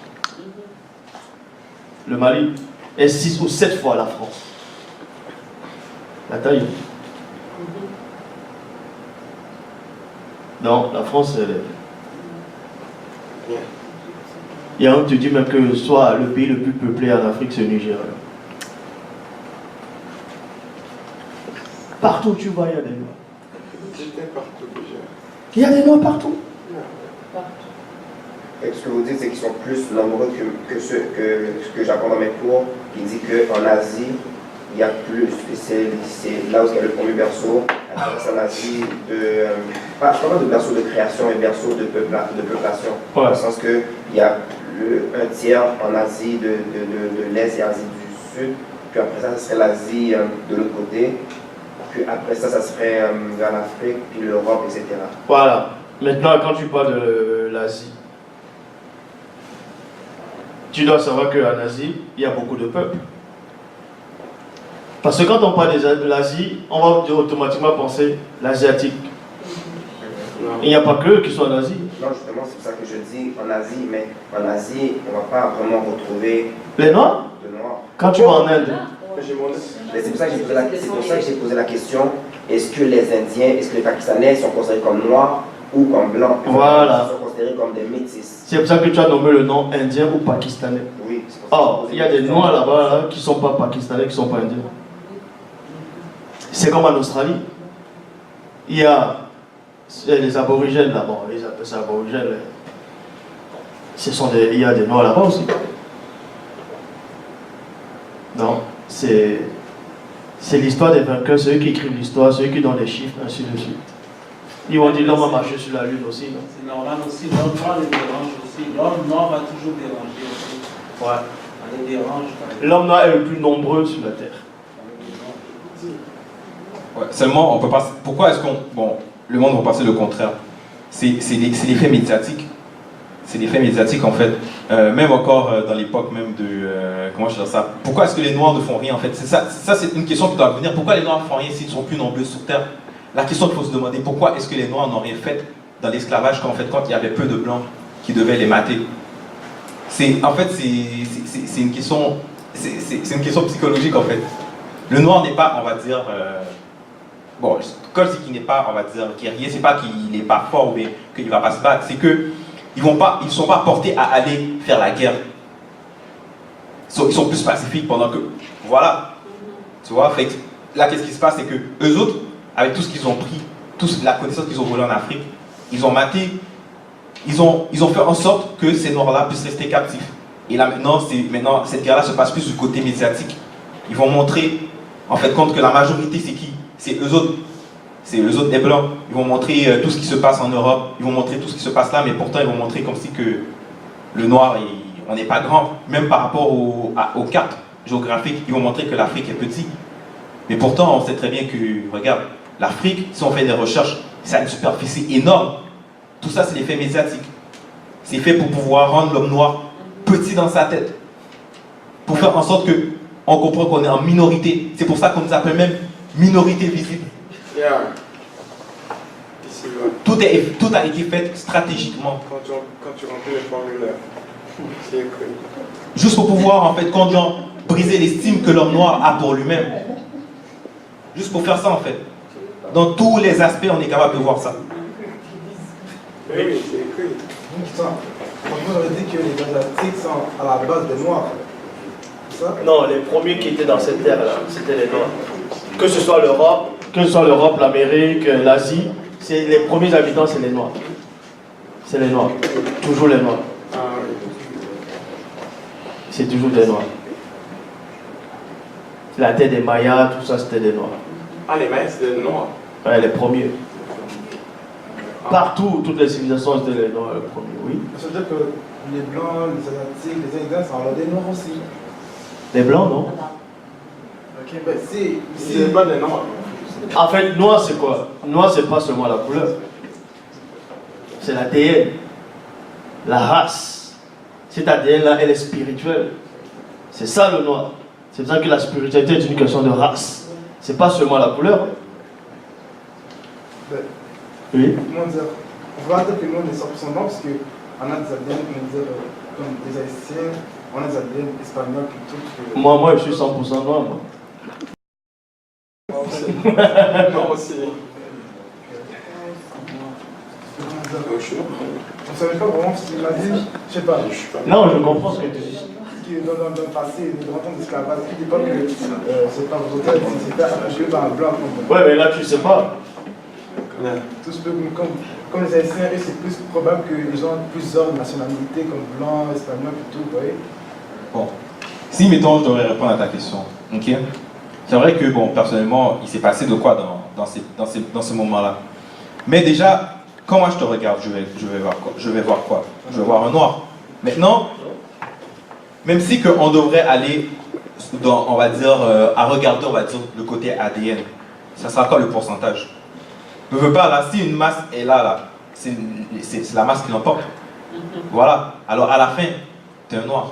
Le Mali est 6 ou 7 fois la France. La taille. Non, la France, elle est... Et on te dit même que soit le pays le plus peuplé en Afrique, c'est le Nigeria. Partout où tu vas, il y a des noirs. J'étais partout déjà. Il y a des noirs partout. Et ce que vous dites, c'est qu'ils sont plus nombreux que ce que j'apprends dans mes cours, qui dit qu'en Asie, il y a plus, c'est là où il y a le premier berceau, en Asie, pas de berceau de création, mais berceau de peuplation. Dans le sens qu'il y a un tiers en Asie de l'Est et Asie du Sud, puis après ça, ce serait l'Asie de l'autre côté, puis après ça, ça serait vers l'Afrique, puis l'Europe, etc. Voilà. Maintenant, quand tu parles de l'Asie, tu dois savoir qu'en Asie, il y a beaucoup de peuples. Parce que quand on parle de l'Asie, on va automatiquement penser l'asiatique. Il n'y a pas que eux qui sont en Asie. Non, justement, c'est pour ça que je dis en Asie, mais en Asie, on ne va pas vraiment retrouver les Noirs. Quand tu vas en Inde. C'est pour ça que j'ai posé la question, est-ce que les Indiens, est-ce que les Pakistanais sont considérés comme noirs ou comme blancs? Voilà. Ils sont considérés comme des métis. C'est pour ça que tu as nommé le nom indien ou pakistanais. Oui. Or, il y a des noirs là-bas qui ne sont pas pakistanais, qui ne sont pas indiens. C'est comme en Australie. Il y a les aborigènes là-bas, ils appellent ça aborigènes. Il y a des noirs là-bas aussi. Non, c'est l'histoire des vainqueurs, ceux qui écrivent l'histoire, ceux qui donnent les chiffres, ainsi de suite. Ils vont dire l'homme a marché sur la lune aussi, non? C'est normal aussi, l'homme noir les dérange aussi. L'homme noir va toujours déranger aussi. Ouais. On les dérange. L'homme noir est le plus nombreux sur la terre. Ouais, seulement, on peut pas. Pourquoi est-ce qu'on. Bon, le monde va passer le contraire. C'est l'effet médiatique. C'est l'effet médiatique en fait. Même encore dans l'époque même de. Comment je dirais ça? Pourquoi est-ce que les Noirs ne font rien en fait? Ça c'est une question qui doit venir. Pourquoi les Noirs ne font rien s'ils sont plus nombreux sur Terre? La question qu'il faut se demander, pourquoi est-ce que les Noirs n'ont rien fait dans l'esclavage quand il y avait peu de Blancs qui devaient les mater? En fait, c'est une question. C'est une question psychologique en fait. Le Noir n'est pas, on va dire. Bon, quand je dis qu'il n'est pas, on va dire, guerrier, c'est pas qu'il n'est pas fort ou bien qu'il ne va pas se battre, c'est qu'ils ne sont pas portés à aller faire la guerre. Ils sont plus pacifiques pendant que. Voilà. Tu vois, fait que, là, qu'est-ce qui se passe, c'est que eux autres, avec tout ce qu'ils ont pris, toute la connaissance qu'ils ont volée en Afrique, ils ont maté, ils ont fait en sorte que ces Noirs-là puissent rester captifs. Et là, maintenant, cette guerre-là se passe plus du côté médiatique. Ils vont montrer, en fait, compte que la majorité, c'est qui? C'est eux autres. C'est eux autres, les Blancs. Ils vont montrer tout ce qui se passe en Europe. Ils vont montrer tout ce qui se passe là, mais pourtant, ils vont montrer comme si que le Noir, on n'est pas grand. Même par rapport aux cartes géographiques, ils vont montrer que l'Afrique est petite. Mais pourtant, on sait très bien que, regarde, l'Afrique, si on fait des recherches, ça a une superficie énorme. Tout ça, c'est l'effet médiatique. C'est fait pour pouvoir rendre l'homme noir petit dans sa tête. Pour faire en sorte qu'on comprend qu'on est en minorité. C'est pour ça qu'on nous appelle même minorité visible. Yeah. Tout a été fait stratégiquement. Quand tu remplis les formulaires, c'est écrit. Juste pour pouvoir, en fait, briser l'estime que l'homme noir a pour lui-même. Juste pour faire ça, en fait. Dans tous les aspects, on est capable de voir ça. Oui, c'est écrit. Franchement, on dit que les Asiatiques sont à la base des Noirs. C'est ça? Non, les premiers qui étaient dans cette terre-là, c'était les Noirs. Que ce soit l'Europe, l'Amérique, l'Asie, les premiers habitants, c'est les Noirs. C'est les Noirs. Toujours les Noirs. C'est toujours des Noirs. La terre des Mayas, tout ça, c'était des Noirs. Ah, les Mayas, c'était des Noirs? Ouais, les premiers. Partout, toutes les civilisations, c'était les Noirs, les premiers, oui. Ça veut dire que les Blancs, les Asiatiques, les Indiens, ça en a des Noirs aussi. Les Blancs, non? Ok, ben c'est pas des Noirs. En fait, noir, c'est quoi? Noir, c'est pas seulement la couleur. C'est l'ADN. La race. Cette ADN-là, elle est spirituelle. C'est ça le noir. C'est pour ça que la spiritualité est une question de race. C'est pas seulement la couleur. Oui. Comment dire? On va dire que nous, on est 100% noirs parce qu'on a des ADN, comme des Haïtiens, on a des ADN espagnols plutôt. Moi, je suis 100% noir, moi. Moi aussi. On ne savait pas vraiment ce qu'il m'a dit, je sais pas. Non, je comprends ce que tu dis. Dans le passé, les grands temps d'esclavage, qui dit pas que c'est pas brutal, c'était achevé par un blanc. Ouais, mais là, tu sais pas. Tout ce peu comme les Haïtiens, eux, c'est plus probable que les gens de plusieurs nationalités, comme blanc, espagnol, plutôt, vous voyez. Bon. Si, mettons, je devrais répondre à ta question. Ok? C'est vrai que, bon, personnellement, il s'est passé de quoi dans ce moment-là. Mais déjà, quand moi je te regarde, je vais voir quoi? Je vais voir un noir. Maintenant, même si on devrait aller on va dire, à regarder, on va dire, le côté ADN, ça sera quoi le pourcentage? Ne veux pas, là, si une masse est là, c'est la masse qui l'emporte. Voilà. Alors, à la fin, tu es un noir.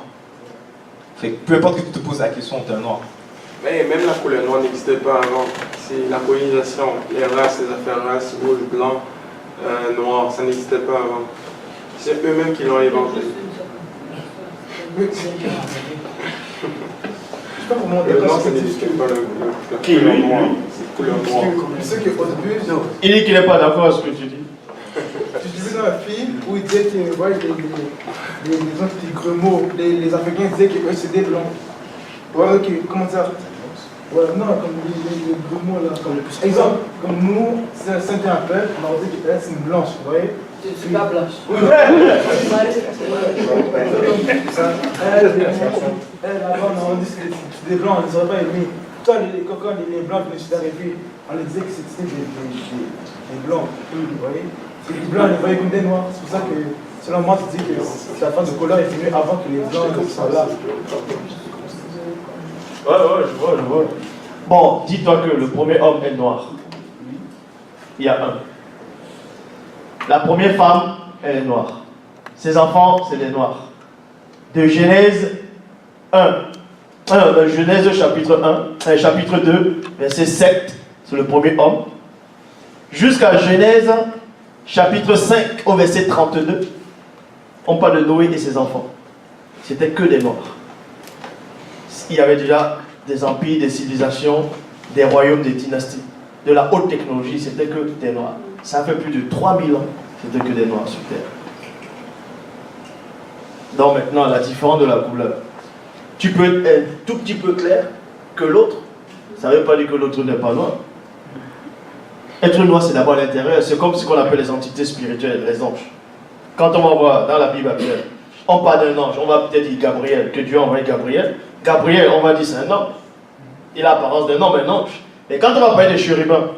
Fait que peu importe que tu te poses la question, tu es un noir. Mais même la couleur noire n'existait pas avant. C'est la colonisation, les races, les affaires races, rouge, blanc, noir, ça n'existait pas avant. C'est eux-mêmes qui l'ont inventé. Je sais pas comment dire Non, ça. ça n'existait pas la couleur noire. C'est couleur noire. Je sais qu'au début, Il dit qu'il n'est pas d'accord avec ce que tu dis. j'ai vu dans un film où il disait que ouais, les anti-gremots, les Africains disaient qu'eux c'était des blancs. Ouais, ok, comment ça? Ouais, non, comme les gremots là. Comme exemple, comme nous, c'est un peuple, on aurait dit qu'elle c'est une blanche, vous voyez? Je suis pas blanche. Oui, elle, là-bas, on dit que c'est des blancs, on ne les aurait pas aimés. Toi, quand les blancs venaient d'arriver, on les disait que c'était des blancs, vous voyez? Les blancs, on les voyait comme des noirs. C'est pour ça que, selon moi, tu dis que la phase de couleur est venue avant que les blancs soient là. Ouais, je vois. Bon, dis-toi que le premier homme est noir. Il y a un. La première femme, elle est noire. Ses enfants, c'est des noirs. De Genèse 1. De Genèse chapitre 1, chapitre 2, verset 7, c'est le premier homme. Jusqu'à Genèse chapitre 5, au verset 32, on parle de Noé et ses enfants. C'était que des noirs. Il y avait déjà des empires, des civilisations, des royaumes, des dynasties. De la haute technologie, c'était que des noirs. Ça fait plus de 3000 ans, c'était que des noirs sur Terre. Donc maintenant, la différence de la couleur. Tu peux être un tout petit peu clair que l'autre. Ça ne veut pas dire que l'autre n'est pas noir. Être noir, c'est d'abord l'intérieur. C'est comme ce qu'on appelle les entités spirituelles, les anges. Quand on va voir dans la Bible actuelle, on parle d'un ange, on va peut-être dire Gabriel, que Dieu a envoyé Gabriel. Gabriel, on va dire c'est un homme. Il a l'apparence d'un homme, un ange. Mais quand on va parler des chérubins,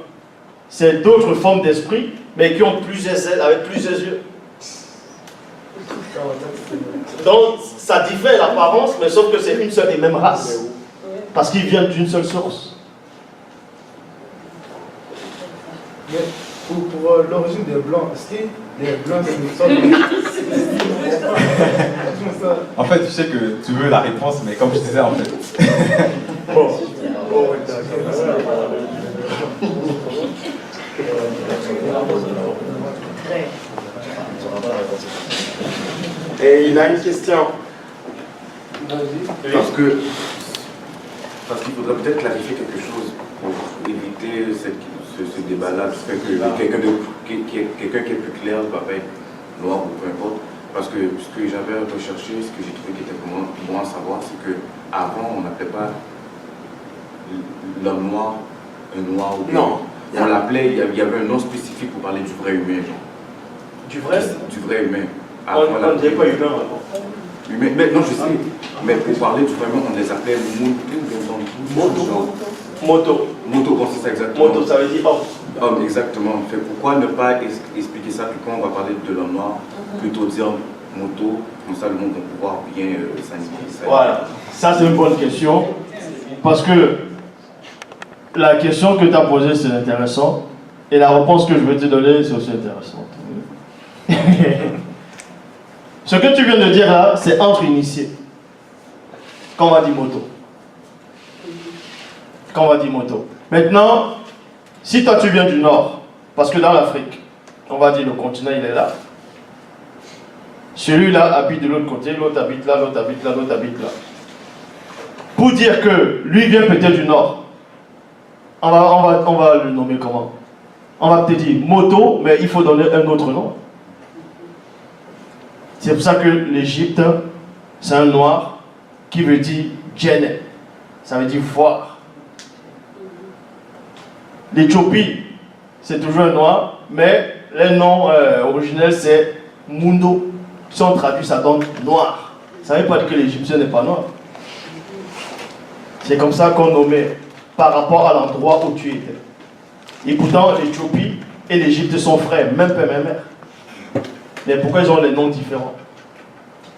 c'est d'autres formes d'esprit, mais qui ont plusieurs ailes, avec plusieurs yeux. Donc, ça diffère l'apparence, mais sauf que c'est une seule et même race. Parce qu'ils viennent d'une seule source. Mais pour l'origine des blancs, est-ce que les blancs c'est une sorte de... En fait, je sais que tu veux la réponse, mais comme je disais, en fait. Bon. Et il a une question. Parce qu'il faudrait peut-être clarifier quelque chose pour éviter ce débat-là. Fait que quelqu'un qui est plus clair ne va pas être noir ou peu importe. Parce que ce que j'avais recherché, ce que j'ai trouvé qui était bon à savoir, c'est qu'avant, on n'appelait pas l'homme noir un noir ou non. On l'appelait, il y avait un nom spécifique pour parler du vrai humain. Genre. Du vrai? Du vrai humain. On ne disait pas humain avant. Mais non, je sais. Mais pour parler du vrai humain, on les appelait moto, bon, c'est ça exactement. Moto, ça veut dire homme. Homme, exactement. Fait, pourquoi ne pas expliquer ça, puis quand on va parler de l'homme noir, plutôt dire moto, comme ça le monde va pouvoir bien s'indiquer. Voilà, ça c'est une bonne question, parce que la question que tu as posée c'est intéressant, et la réponse que je vais te donner c'est aussi intéressante. Ce que tu viens de dire là, c'est entre initiés. Quand on va dire moto. Quand on va dire moto. Maintenant, si toi tu viens du nord, parce que dans l'Afrique, on va dire le continent il est là. Celui-là habite de l'autre côté, l'autre habite là, l'autre habite là, l'autre habite là. Pour dire que lui vient peut-être du nord, on va le nommer comment? On va peut-être dire moto, mais il faut donner un autre nom. C'est pour ça que l'Égypte, c'est un noir qui veut dire djenne. Ça veut dire foire. L'Éthiopie, c'est toujours un noir, mais le nom originel c'est Mundo. Si on traduit, ça donne noir. Ça ne veut pas dire que l'Égyptien n'est pas noir. C'est comme ça qu'on nommait par rapport à l'endroit où tu étais. Et pourtant, l'Éthiopie et l'Égypte sont frères, même père, même mère. Mais pourquoi ils ont les noms différents?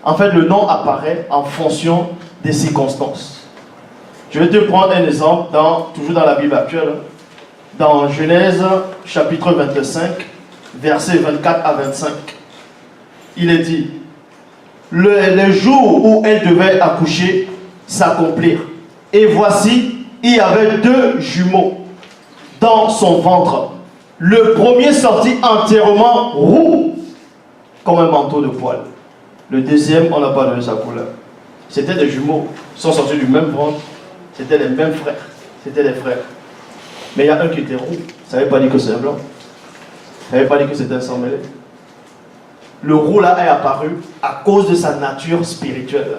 En fait, le nom apparaît en fonction des circonstances. Je vais te prendre un exemple, toujours dans la Bible actuelle, dans Genèse chapitre 25, versets 24 à 25. Il est dit, le jour où elle devait accoucher s'accomplir. Et voici, il y avait 2 jumeaux dans son ventre. Le premier sortit entièrement roux, comme un manteau de poil. Le deuxième, on n'a pas donné sa couleur. C'était des jumeaux, ils sont sortis du même ventre, c'était les mêmes frères, c'était les frères. Mais il y a un qui était roux, ça ne veut pas dire que c'est un blanc. Ça ne veut pas dire que c'était un sang mêlé. Le roux là est apparu à cause de sa nature spirituelle.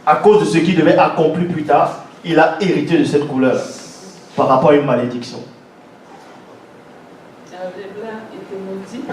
À cause de ce qu'il devait accomplir plus tard, il a hérité de cette couleur par rapport à une malédiction. Les blancs étaient maudits.